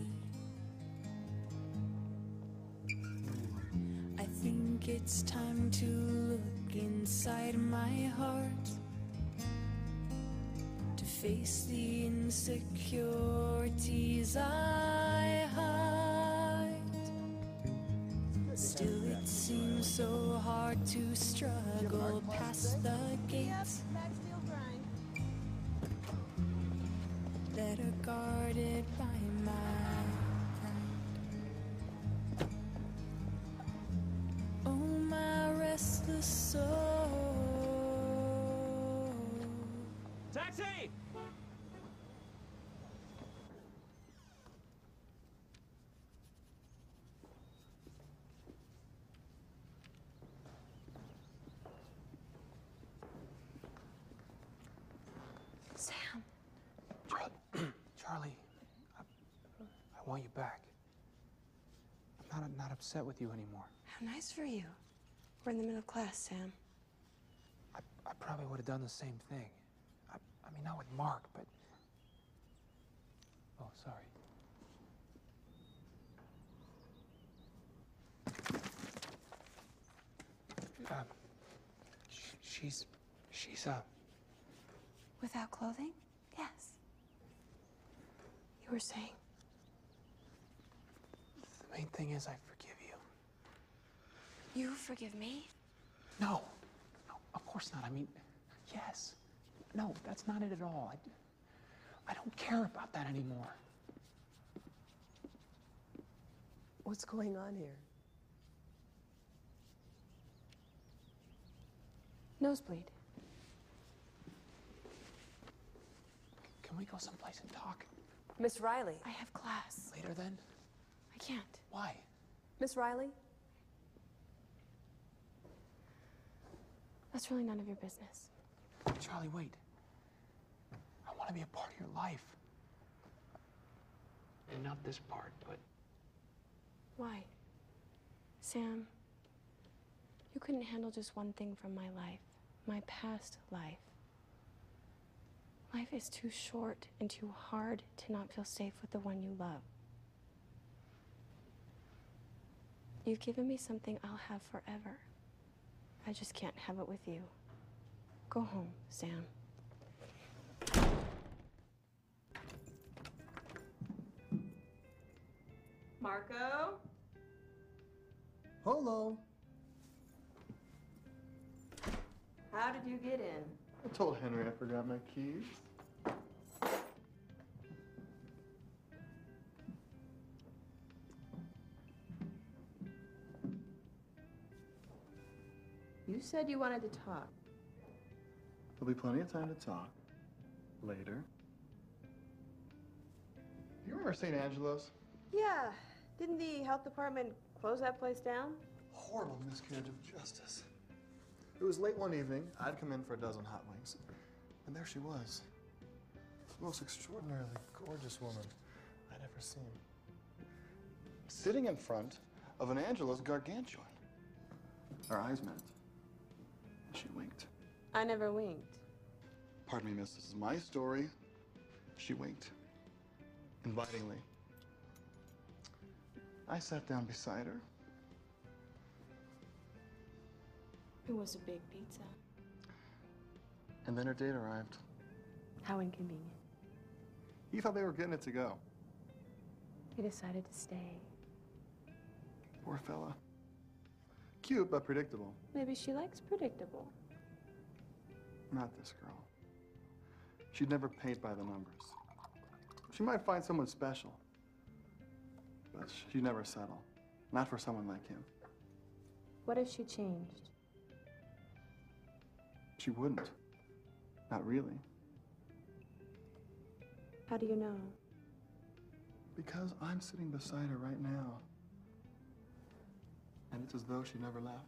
I think it's time to look inside my heart, to face the insecurities I hide. Still, it seems so hard to struggle past the gates that are guarded by my pride. Oh, my restless soul.
Taxi!
Sam.
Charlie, I want you back. I'm not upset with you anymore.
How nice for you. We're in the middle of class, Sam.
I probably would have done the same thing. I mean, not with Mark, but... Oh, sorry. She's
Without clothing? Yes. You were saying?
The main thing is I forgive you.
You forgive me?
No, of course not. I mean, yes. No, that's not it at all. I don't care about that anymore.
What's going on here?
Nosebleed.
Can we go someplace and talk?
Miss Riley.
I have class.
Later then?
I can't.
Why?
Miss Riley? That's really none of your business.
Charlie, wait. I want to be a part of your life. And not this part, but...
Why? Sam, you couldn't handle just one thing from my life, my past life. Life is too short and too hard to not feel safe with the one you love. You've given me something I'll have forever. I just can't have it with you. Go home, Sam.
Marco?
Hello.
How did you get in?
I told Henry I forgot my keys.
You said you wanted to talk.
There'll be plenty of time to talk later. You remember St. Angelo's?
Yeah. Didn't the health department close that place down?
Horrible miscarriage of justice. It was late one evening. I'd come in for a dozen hot wings. And there she was. The most extraordinarily gorgeous woman I'd ever seen. Sitting in front of an Angelo's gargantuan. Our eyes met. She winked.
I never winked.
Pardon me, miss, this is my story. She winked. Invitingly. I sat down beside her.
It was a big pizza.
And then her date arrived.
How inconvenient.
He thought they were getting it to go.
He decided to stay.
Poor fella. Cute, but predictable.
Maybe she likes predictable.
Not this girl. She'd never paint by the numbers. She might find someone special, but she'd never settle. Not for someone like him.
What if she changed?
She wouldn't. Not really.
How do you know?
Because I'm sitting beside her right now. And it's as though she never left.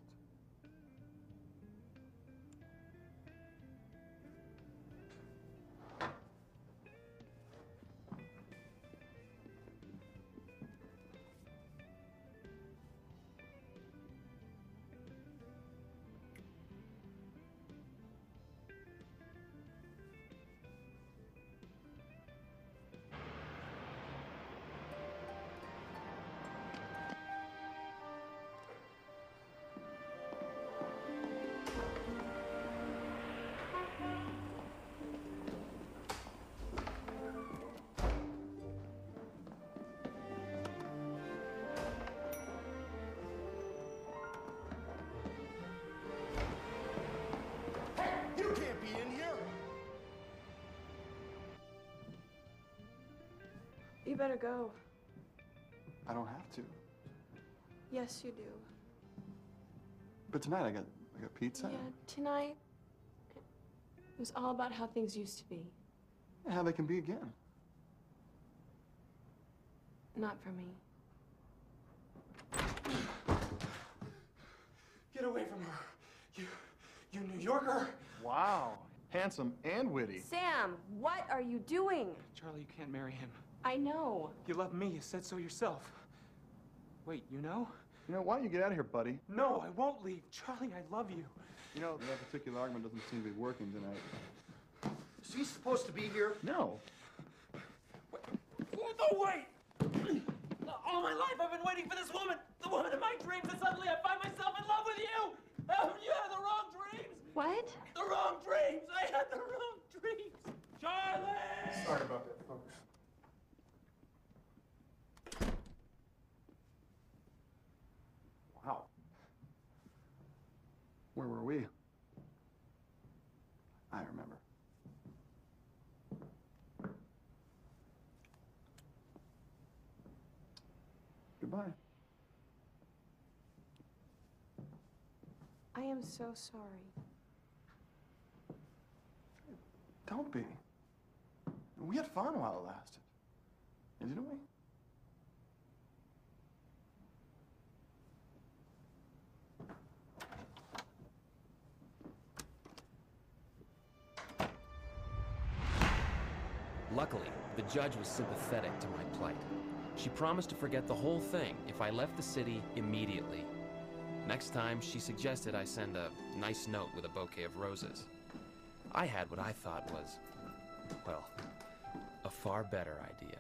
You better go.
I don't have to.
Yes, you do.
But tonight I got pizza.
Yeah, tonight, it was all about how things used to be.
And how they can be again.
Not for me.
Get away from her. You New Yorker.
Wow. Handsome and witty.
Sam, what are you doing?
Charlie, you can't marry him.
I know.
You love me. You said so yourself. Wait, you know?
You know, why don't you get out of here, buddy?
No, I won't leave. Charlie, I love you.
You know, that particular argument doesn't seem to be working tonight.
Is he supposed to be here?
No.
No, wait! All my life I've been waiting for this woman, the woman of my dreams, and suddenly I find myself in love with you! You had the wrong dreams!
What?
The wrong dreams! I had the wrong dreams! Charlie!
Sorry about that, folks. Wow. Where were we? I remember. Goodbye.
I am so sorry.
Don't be. We had fun while it lasted. Didn't we?
Luckily, the judge was sympathetic to my plight. She promised to forget the whole thing if I left the city immediately. Next time, she suggested I send a nice note with a bouquet of roses. I had what I thought was, well, a far better idea.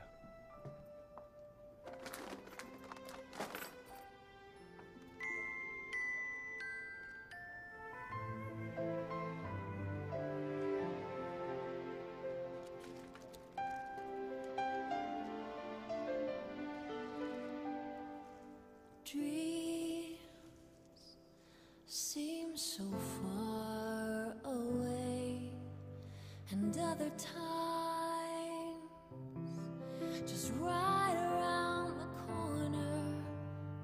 Dreams seem so far away, and other times just right around the corner.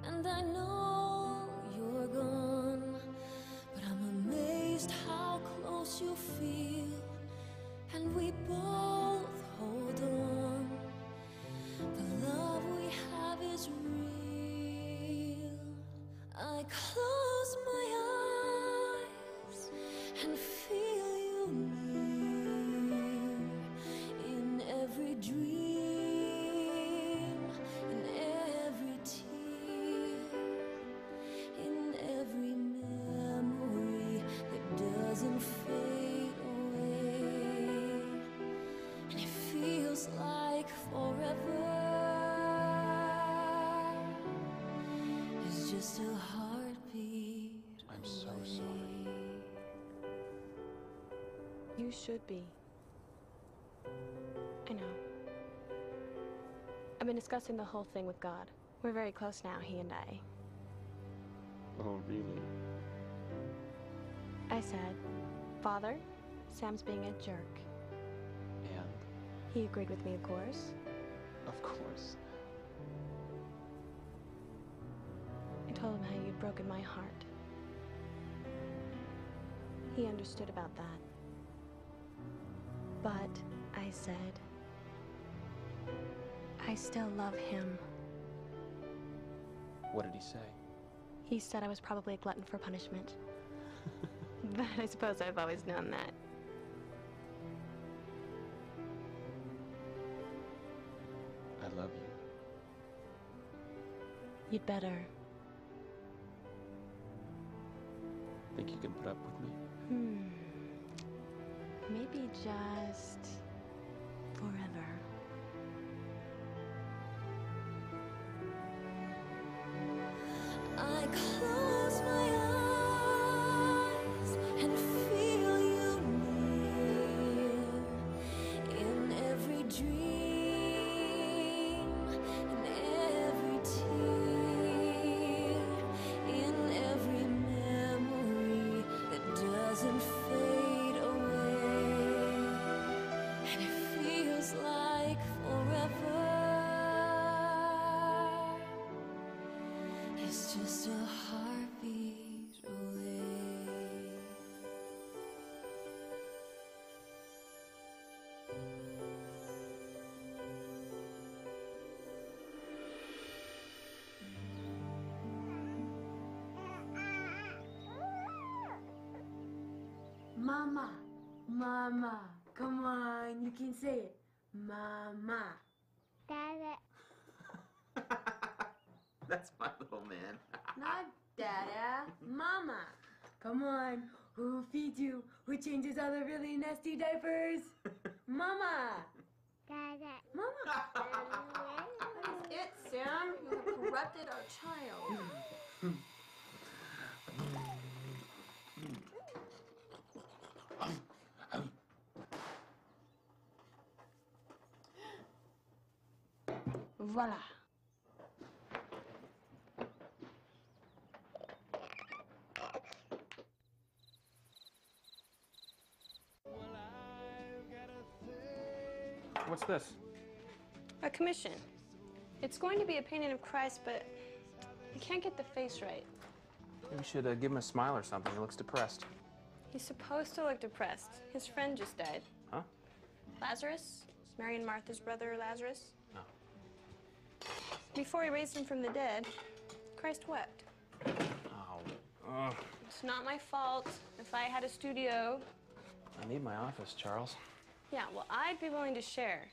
And I know you're gone, but I'm amazed how close you feel, and we both hold on. The love we have is real. I close my eyes and feel you near in every dream, in every tear, in every memory that doesn't fade away. And it feels like forever is just a heartbeat.
I'm so sorry.
You should be. I know. I've been discussing the whole thing with God. We're very close now, he and I.
Oh, really?
I said, Father, Sam's being a jerk.
And?
He agreed with me, of course.
Of course.
I told him how you'd broken my heart. He understood about that. But I said, I still love him.
What did he say?
He said I was probably a glutton for punishment. But I suppose I've always known that.
I love you.
You'd better.
Think you can put up with me?
Maybe just forever.
I close my eyes and feel you near in every dream, in every tear, in every memory that doesn't fade away. And it feels like forever. It's just a heartbeat away.
Mama, Mama, come on, you can say it. Mama.
Dada.
That's my little man.
Not Dada, Mama. Come on, who feeds you? Who changes all the really nasty diapers? Mama.
Dada.
Mama. That is it, Sam. You have corrupted our child. Voila.
What's this?
A commission. It's going to be a painting of Christ, but I can't get the face right.
Maybe we should give him a smile or something. He looks depressed.
He's supposed to look depressed. His friend just died.
Huh?
Lazarus? Mary and Martha's brother, Lazarus?
No.
Before he raised him from the dead, Christ wept.
Oh. Ugh.
It's not my fault. If I had a studio...
I need my office, Charles.
Yeah, well, I'd be willing to share.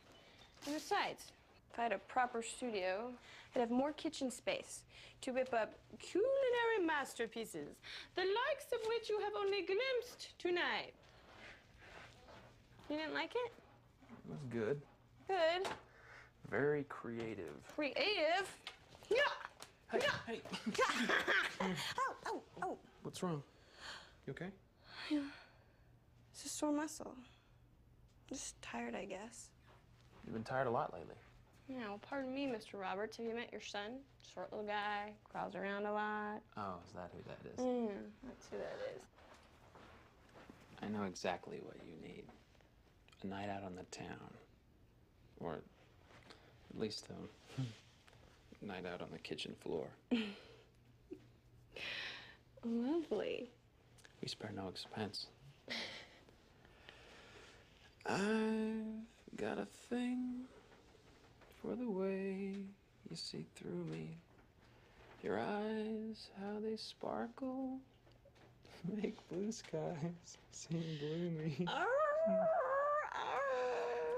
And besides, if I had a proper studio, I'd have more kitchen space to whip up culinary masterpieces, the likes of which you have only glimpsed tonight. You didn't like it?
It was good.
Good.
Very creative.
Creative? Yeah.
Hey, hey.
Ow, ow, ow.
What's wrong? You okay?
Yeah. It's a sore muscle. Just tired, I guess.
You've been tired a lot lately.
Yeah, well, pardon me, Mr. Roberts. Have you met your son? Short little guy, crawls around a lot.
Oh, is that who that is?
Yeah, that's who that is.
I know exactly what you need. A night out on the town. Or at least a night out on the kitchen floor.
Lovely.
We spare no expense. I've got a thing for the way you see through me. Your eyes, how they sparkle, make blue skies seem gloomy.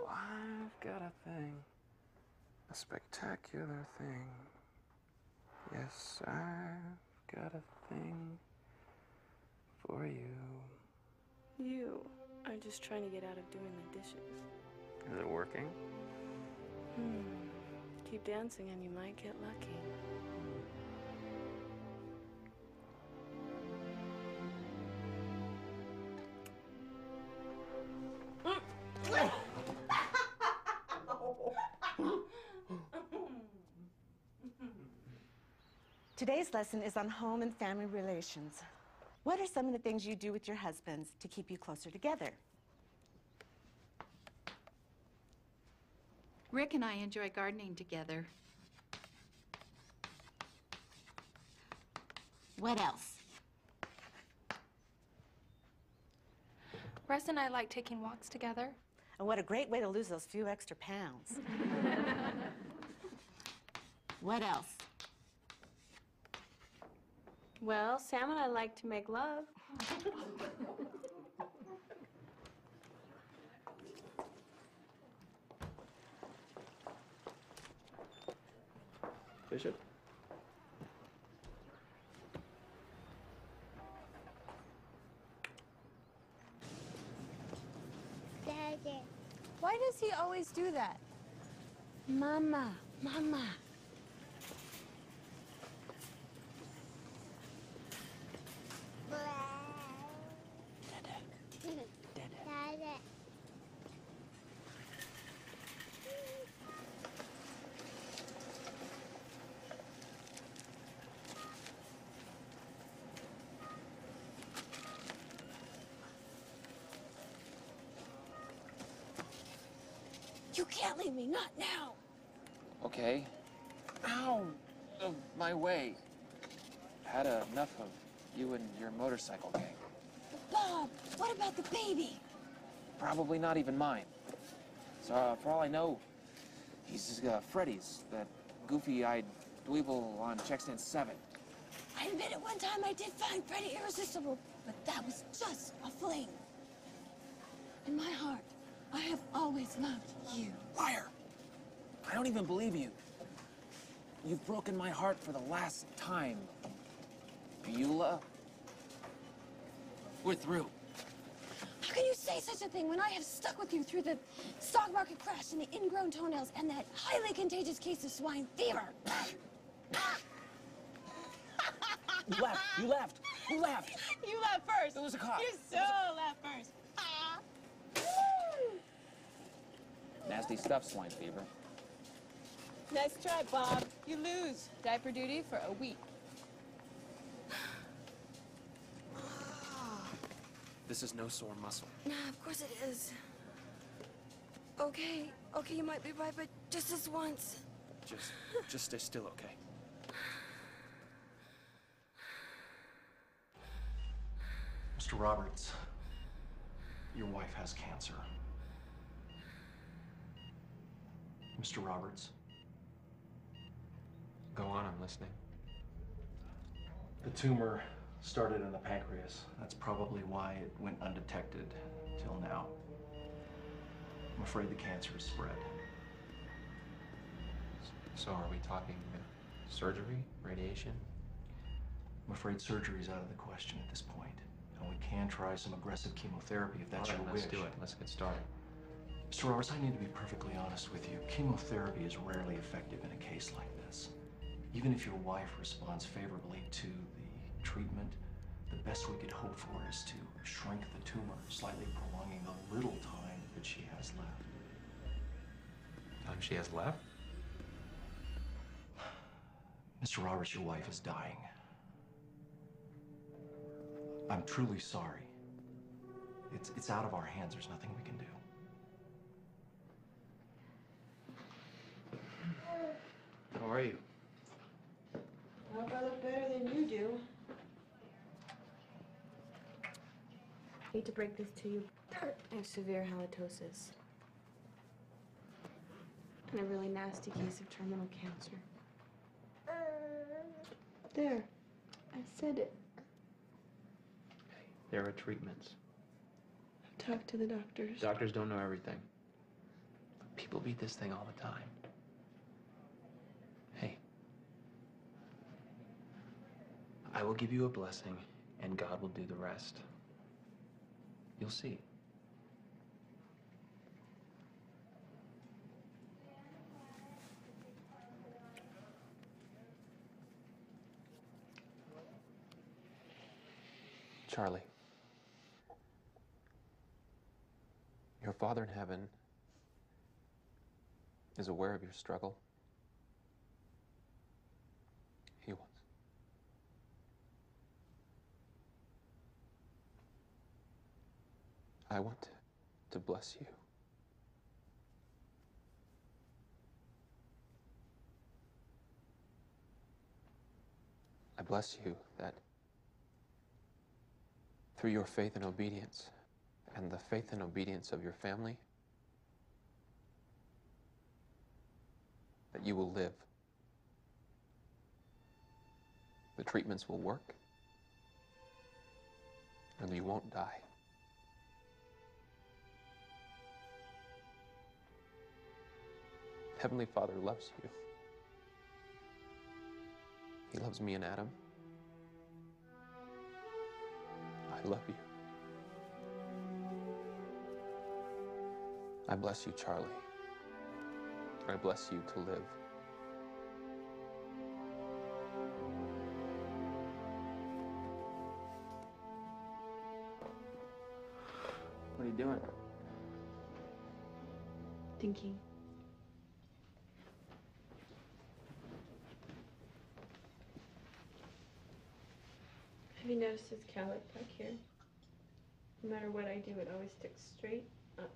I've got a thing, a spectacular thing. Yes, I've got a thing for you.
You are just trying to get out of doing the dishes.
Is it working?
Keep dancing and you might get lucky.
Today's lesson is on home and family relations. What are some of the things you do with your husbands to keep you closer together?
Rick and I enjoy gardening together.
What else?
Russ and I like taking walks together.
And what a great way to lose those few extra pounds. What else?
Well, Sam and I like to make love.
Bishop?
Daddy.
Why does he always do that? Mama, Mama.
Daddy.
You can't leave me, not now.
Okay. Ow! Of my way. Had enough of you and your motorcycle gang.
Bob, what about the baby?
Probably not even mine. So, for all I know, he's Freddy's, that goofy-eyed dweeble on checkstand 7.
I admit at one time I did find Freddie irresistible, but that was just a fling. In my heart, I have always loved you.
Liar! I don't even believe you. You've broken my heart for the last time. Beulah. We're through.
How can you say such a thing when I have stuck with you through the stock market crash and the ingrown toenails and that highly contagious case of swine fever?
You laughed. You laughed. You laughed.
You laughed first.
It was a cop.
You so laughed first.
Nasty stuff, swine fever.
Nice try, Bob. You lose. Diaper duty for a week.
This is no sore muscle.
Nah, of course it is. Okay, you might be right, but just this once.
Just stay still, okay?
Mr. Roberts, your wife has cancer. Mr. Roberts.
Go on, I'm listening.
The tumor started in the pancreas. That's probably why it went undetected till now. I'm afraid the cancer has spread.
So are we talking surgery, radiation?
I'm afraid surgery is out of the question at this point. And we can try some aggressive chemotherapy if that's
All right,
your
let's
wish.
do it. Let's get started.
Mr. Roberts, I need to be perfectly honest with you. Chemotherapy is rarely effective in a case like this. Even if your wife responds favorably to the treatment, the best we could hope for is to shrink the tumor, slightly prolonging the little time that she has left.
Time she has left?
Mr. Roberts, your wife is dying. I'm truly sorry. It's out of our hands. There's nothing we can do.
How are you?
I hope I look better than you do.
Hate to break this to you. I have severe halitosis. And a really nasty case of terminal cancer. There. I said it.
There are treatments.
I've talked to the doctors.
Doctors don't know everything. People beat this thing all the time. Hey. I will give you a blessing, and God will do the rest. You'll see. Charly, your Father in heaven is aware of your struggle. He was. I want to bless you. I bless you that through your faith and obedience, and the faith and obedience of your family, that you will live. The treatments will work, and you won't die. Heavenly Father loves you. He loves me and Adam. I love you. I bless you, Charly. I bless you to live. What are you doing?
Thinking. Have you noticed this cowlick back here? No matter what I do, it always sticks straight up.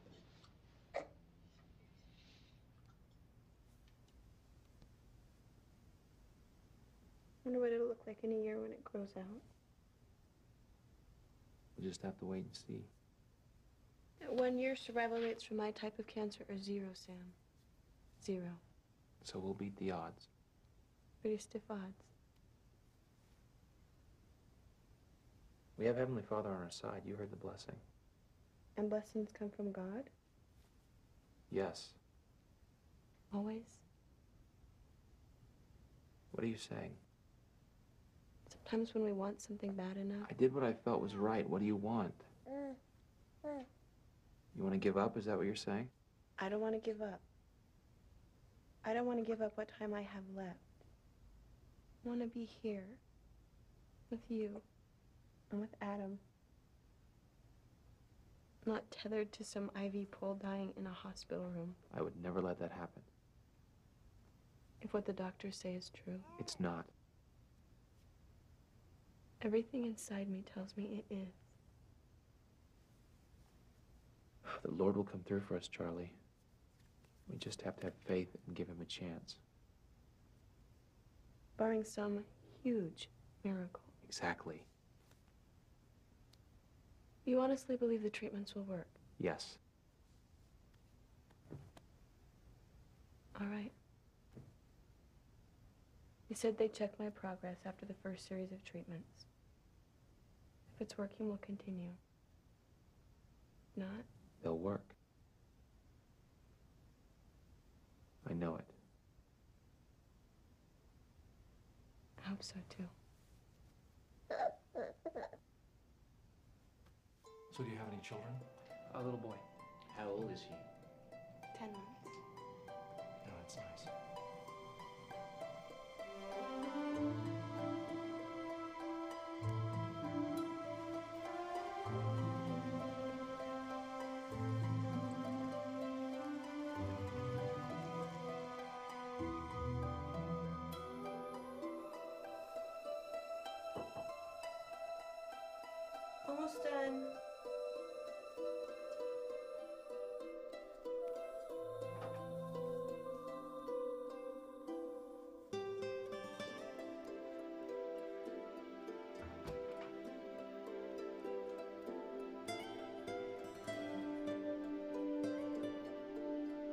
Wonder what it'll look like in a year when it grows out.
We'll just have to wait and see.
At 1 year, survival rates for my type of cancer are 0, Sam. 0.
So we'll beat the odds.
Pretty stiff odds.
We have Heavenly Father on our side. You heard the blessing.
And blessings come from God?
Yes.
Always?
What are you saying?
Sometimes when we want something bad enough.
I did what I felt was right. What do you want? You want to give up? Is that what you're saying?
I don't want to give up. I don't want to give up what time I have left. I want to be here with you and with Adam. Not tethered to some IV pole dying in a hospital room.
I would never let that happen.
If what the doctors say is true.
It's not.
Everything inside me tells me it is.
The Lord will come through for us, Charly. We just have to have faith and give him a chance.
Barring some huge miracle.
Exactly.
You honestly believe the treatments will work?
Yes.
All right. You said they'd check my progress after the first series of treatments. If it's working, we'll continue. Not?
They'll work. I know it.
hope so, too.
So do you have any children?
A little boy.
How old is he?
10 months.
No, that's nice.
Almost done.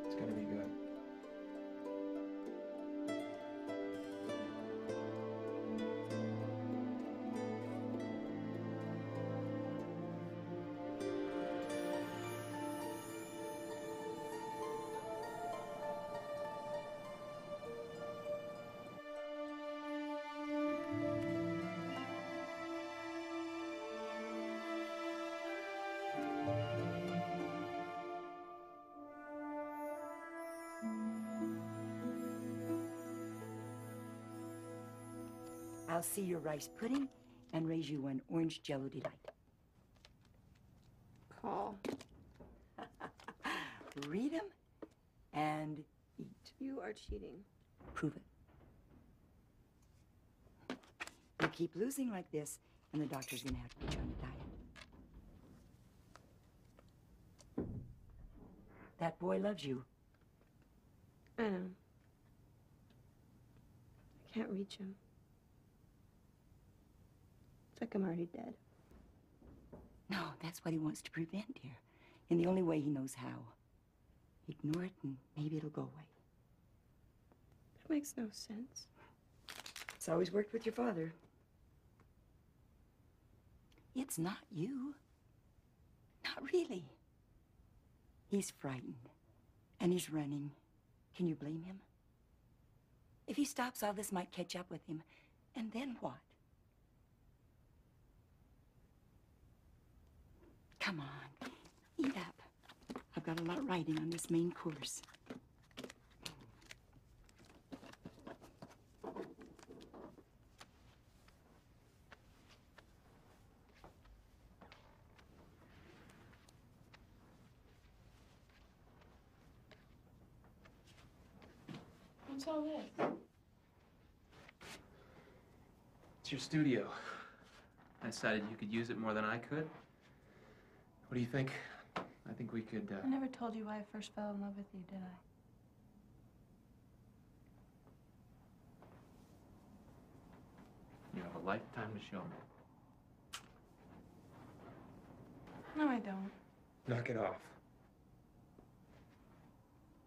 It's gonna be good.
I'll see your rice pudding and raise you one orange jello delight.
Paul.
Read them and eat.
You are cheating.
Prove it. You keep losing like this, and the doctor's gonna have to put you on a diet. That boy loves you.
I know. I can't reach him. It's like I'm already dead.
No, that's what he wants to prevent, dear. In the only way he knows how. Ignore it and maybe it'll go away.
That makes no sense.
It's always worked with your father. It's not you. Not really. He's frightened. And he's running. Can you blame him? If he stops, all this might catch up with him. And then what? Come on, eat up. I've got a lot riding on this main course.
What's all this?
It's your studio. I decided you could use it more than I could. What do you think? I think we could,
I never told you why I first fell in love with you, did I?
You have a lifetime to show me.
No, I don't.
Knock it off.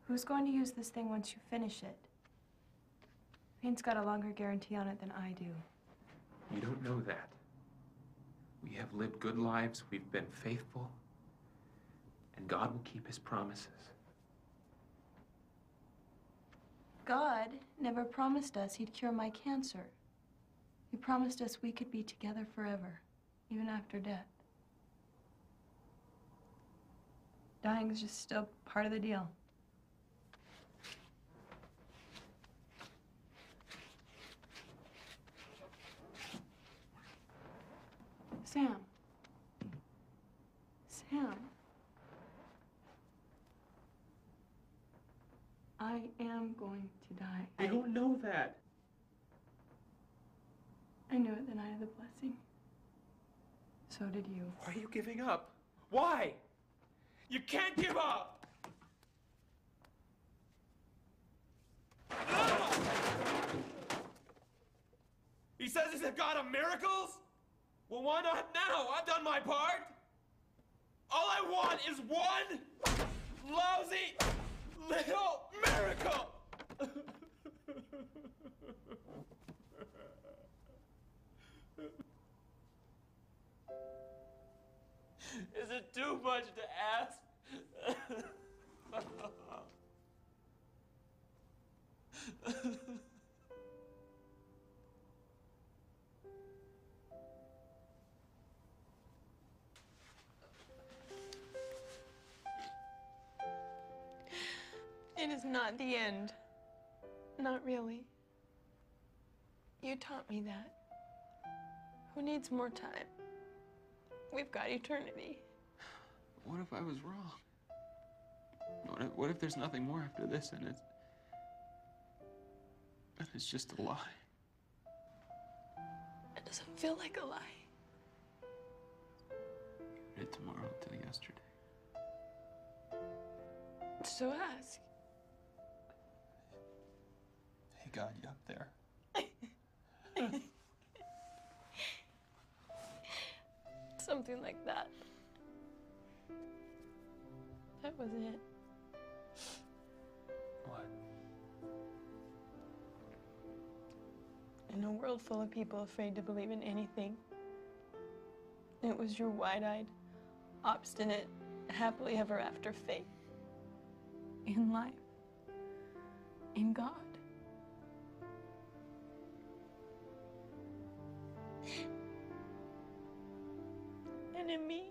Who's going to use this thing once you finish it? Paint's got a longer guarantee on it than I do.
You don't know that. We have lived good lives, we've been faithful, and God will keep his promises.
God never promised us he'd cure my cancer. He promised us we could be together forever, even after death. Dying's just still part of the deal. Sam. Sam. I am going to die.
I don't know that.
I knew it the night of the blessing. So did you.
Why are you giving up? Why? You can't give up! He says he's a God of miracles? Well, why not now? I've done my part. All I want is one lousy little miracle. Is it too much to ask?
It is not the end. Not really. You taught me that. Who needs more time? We've got eternity.
What if I was wrong? What if there's nothing more after this and it's just a lie?
It doesn't feel like a lie.
Read tomorrow till yesterday.
So ask.
Hey God, you up there?
Something like that. That was it.
What?
In a world full of people afraid to believe in anything, it was your wide-eyed, obstinate, happily ever after faith in life, in God. And in me.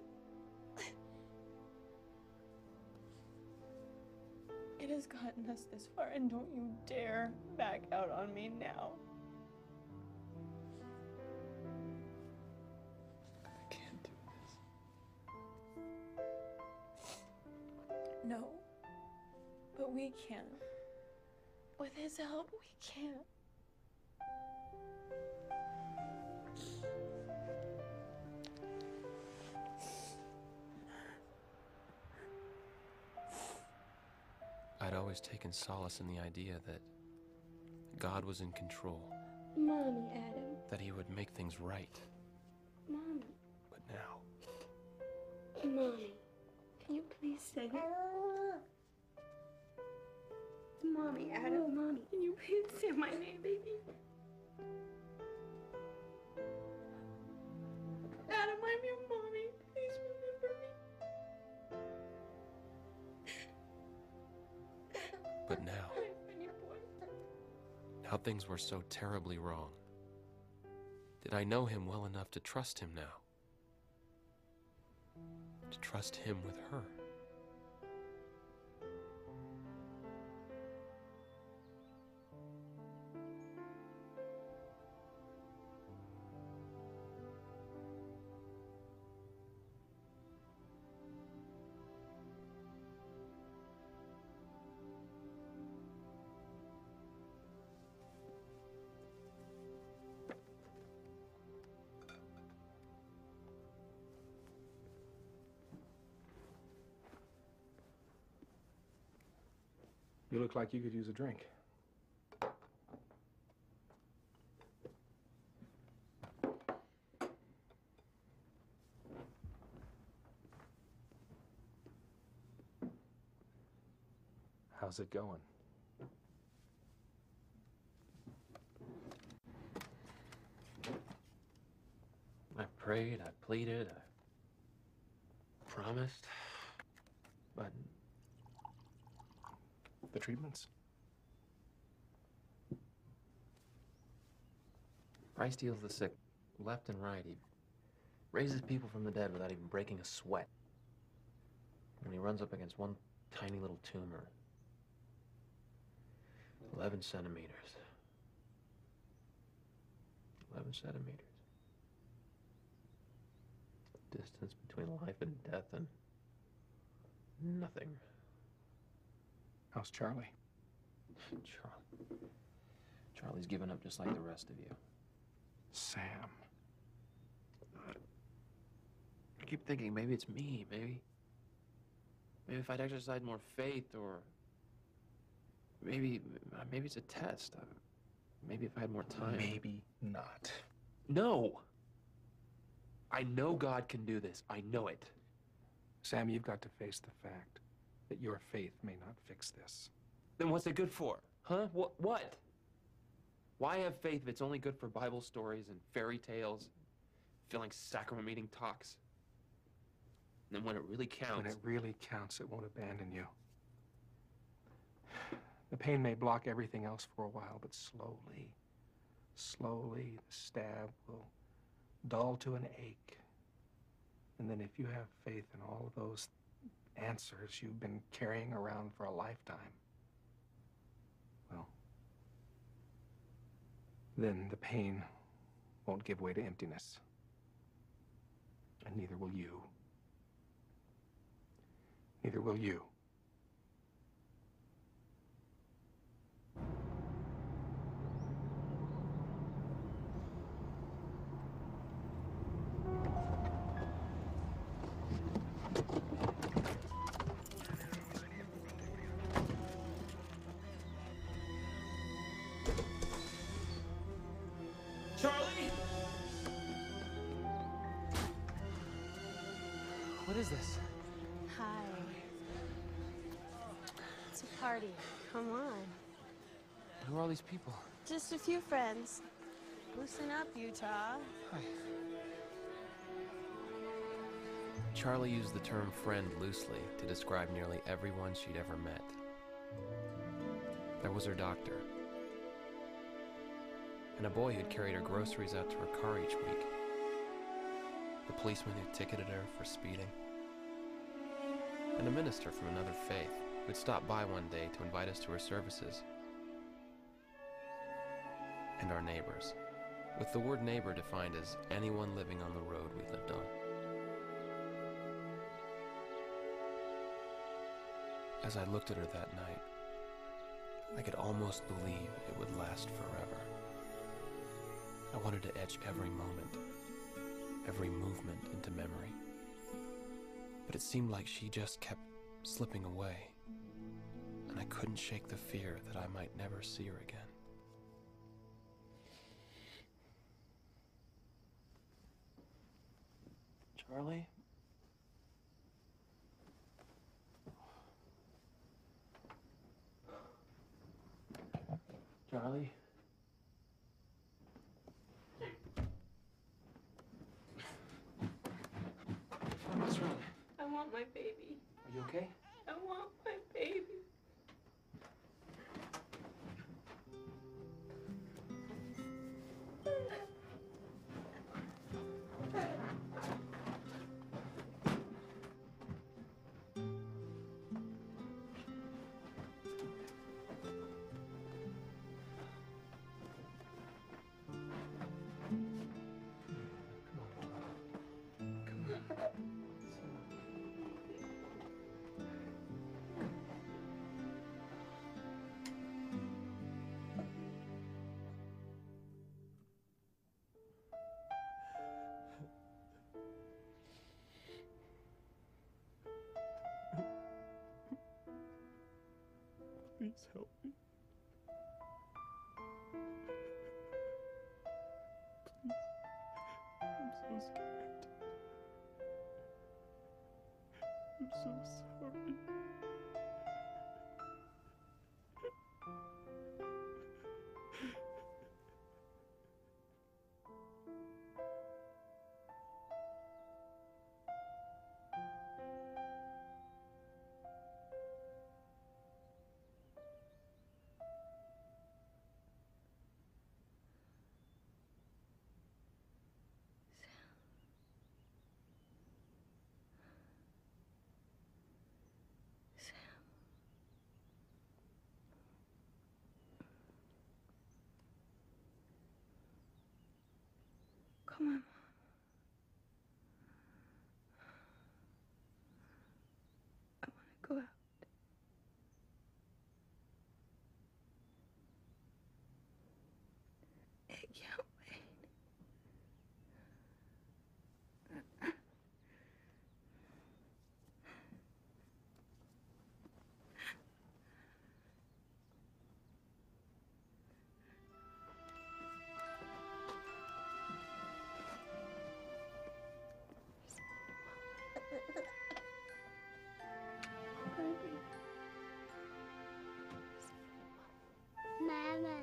It has gotten us this far, and don't you dare back out on me now.
I can't do this.
No, but we can. With his help, we can.
I'd always taken solace in the idea that God was in control,
Mommy, Adam.
that he would make things right.
Mommy.
But now,
Mommy. Can you please say it? Mommy, Adam. Mommy. Can you please say my name, baby? Adam, I'm your mommy. Please remember me.
but now, now things were so terribly wrong. Did I know him well enough to trust him now? To trust him with her?
You look like you could use a drink. How's it going?
I prayed, I pleaded, I promised, but
the treatments?
Christ heals the sick left and right. He raises people from the dead without even breaking a sweat. When he runs up against one tiny little tumor, 11 centimeters. 11 centimeters. Distance between life and death and nothing.
How's Charlie?
Charlie's given up just like the rest of you.
Sam.
I keep thinking maybe it's me, maybe if I'd exercised more faith, or maybe it's a test. Maybe if I had more time.
Maybe not.
No! I know God can do this. I know it.
Sam, you've got to face the fact that your faith may not fix this.
Then what's it good for? Huh? What? Why have faith if it's only good for Bible stories and fairy tales, filling sacrament meeting talks? And then when it really counts...
When it really counts, it won't abandon you. The pain may block everything else for a while, but slowly, the stab will dull to an ache. And then if you have faith in all of those answers you've been carrying around for a lifetime, then the pain won't give way to emptiness. And neither will you. Neither will you.
Charlie?
What is this?
Hi. It's a party. Come on.
Who are all these people?
Just a few friends. Loosen up, Utah.
Hi. Charlie used the term friend loosely to describe nearly everyone she'd ever met. There was her doctor, and a boy who'd carried her groceries out to her car each week, the policeman who ticketed her for speeding, and a minister from another faith who'd stopped by one day to invite us to her services, and our neighbors, with the word neighbor defined as anyone living on the road we lived on. As I looked at her that night, I could almost believe it would last forever. I wanted to etch every moment, every movement into memory. But it seemed like she just kept slipping away, and I couldn't shake the fear that I might never see her again. Charlie? Charlie? What's wrong?
I want my baby.
Are you okay?
I want my baby.
Please help me. Please. I'm so scared. I'm so sorry.
Come on, Mom. I want to go out. I can't wait.
Mama.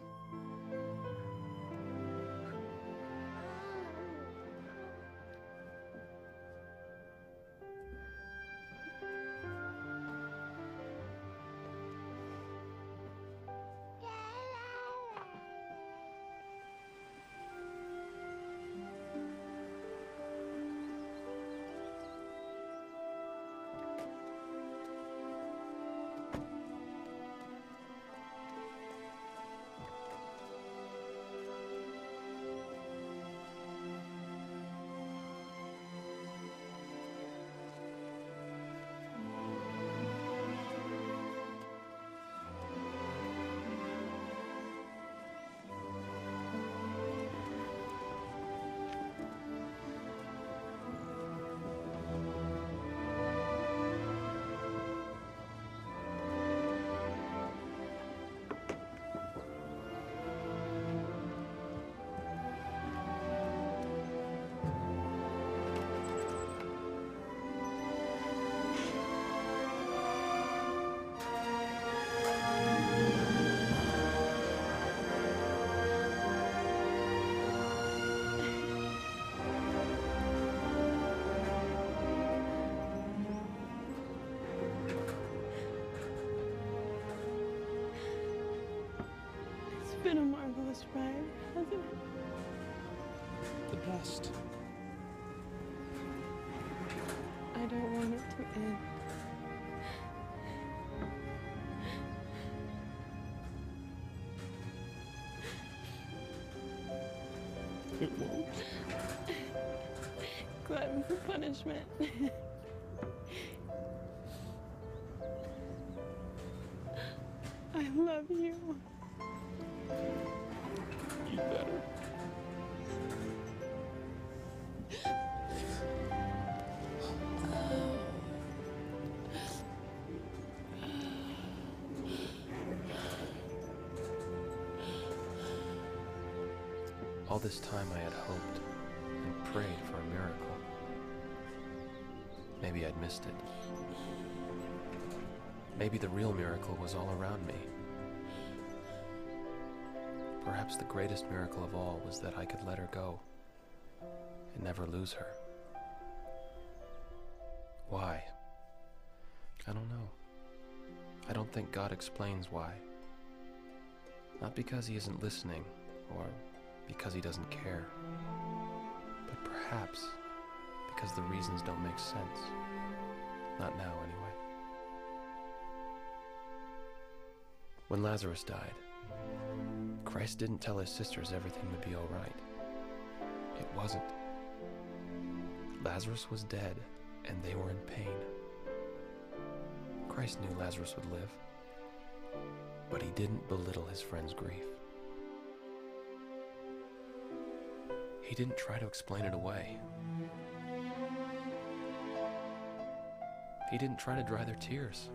been a marvelous ride, hasn't it?
The best.
I don't want it to end.
It won't.
Glutton for punishment. I love you.
You better. All this time I had hoped and prayed for a miracle. Maybe I'd missed it. Maybe the real miracle was all around me. Perhaps the greatest miracle of all was that I could let her go and never lose her. Why? I don't know. I don't think God explains why. Not because he isn't listening or because he doesn't care, but perhaps because the reasons don't make sense. Not now, anyway. When Lazarus died, Christ didn't tell his sisters everything would be all right. It wasn't. Lazarus was dead, and they were in pain. Christ knew Lazarus would live, but he didn't belittle his friend's grief. He didn't try to explain it away. He didn't try to dry their tears.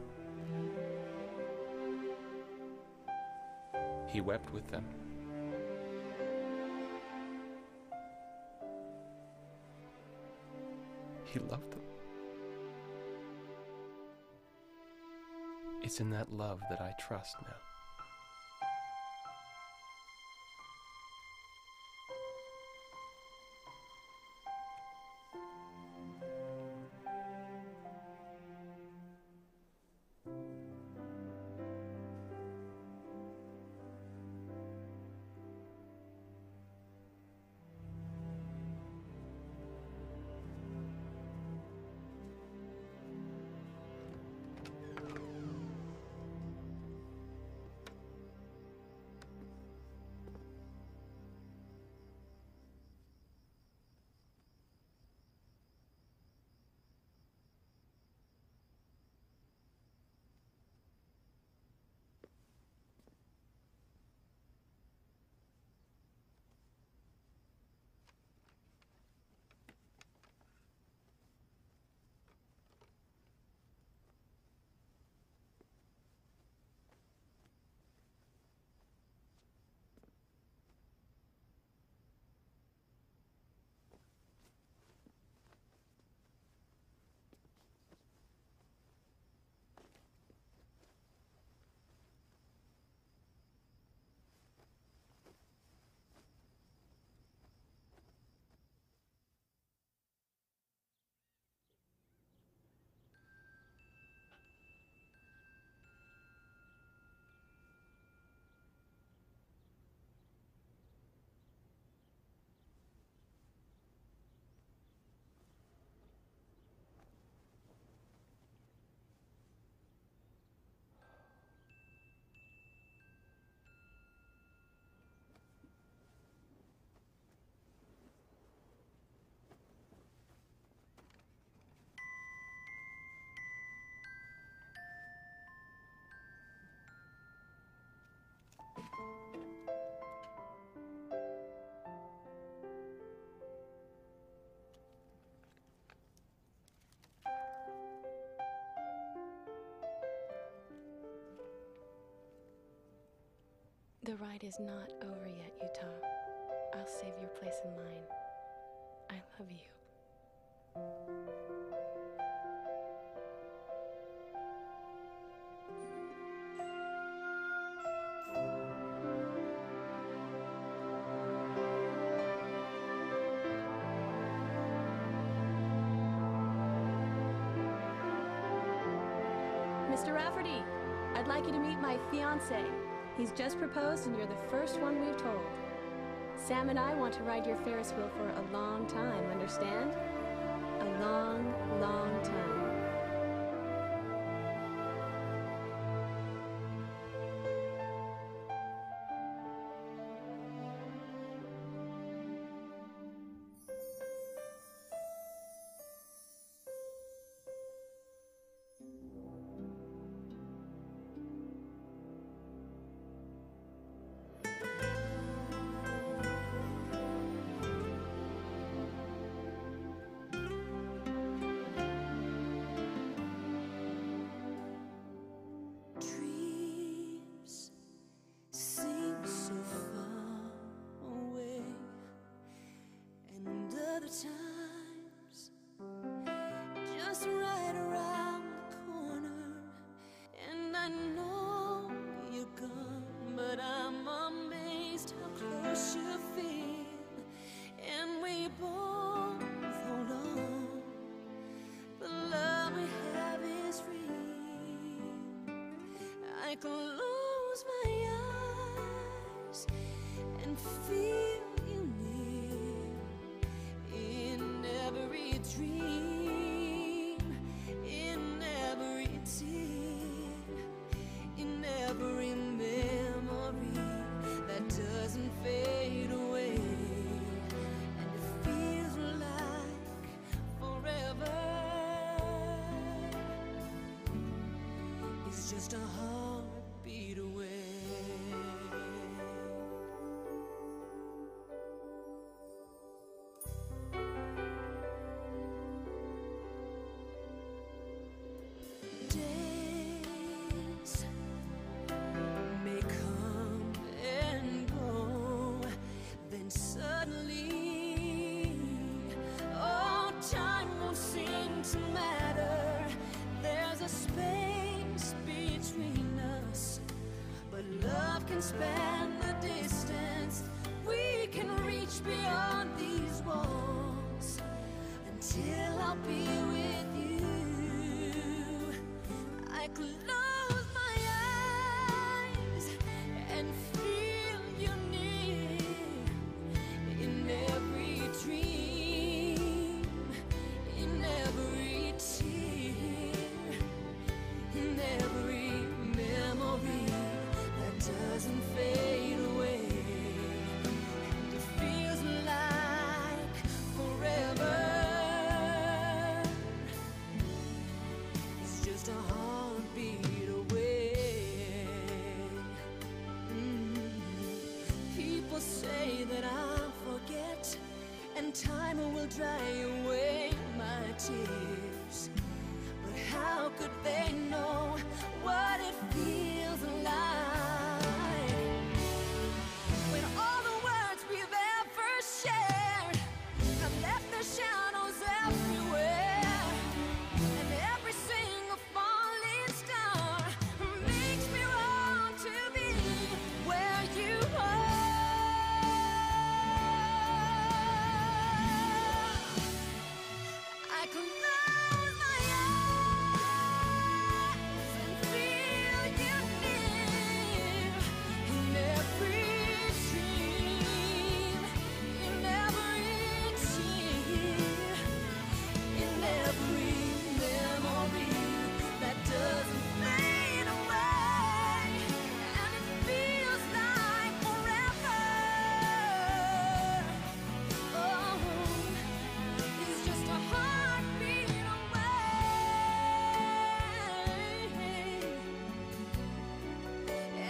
He wept with them. He loved them. It's in that love that I trust now.
The ride is not over yet, Utah. I'll save your place in line. I love you.
Mr. Rafferty, I'd like you to meet my fiancé, He's just proposed and you're the first one we've told. Sam and I want to ride your Ferris wheel for a long time, understand? A long, long time.
Dreams seem so far away, and other times just right around the corner. And I know you're gone, but I'm amazed how close you feel. And we both hold on. The love we have is real. I close my eyes and feel you near in every dream, in every tear, in every memory that doesn't fade away. And it feels like forever. It's just a heartbeat away. Days may come and go, then suddenly, oh, time won't seem to matter. There's a space between us, but love can span the distance. We can reach beyond these walls until I'll be with you. I close my eyes and feel you near in every dream, in every tear, in every memory that doesn't fade away. And it feels like forever. It's just a heartbeat away. People say that I'll forget, and time will dry away my tears. But how could they know what it feels like when all the words we've ever shared have left their shadows everywhere, and every single falling star makes me want to be where you are. I close my eyes and feel you near in every dream, in every tear, in every memory that doesn't fade away. And it feels like forever. Oh, it's just a heartbeat away.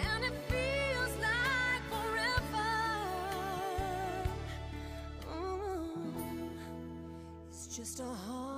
And it feels like forever. Oh, it's just a heartbeat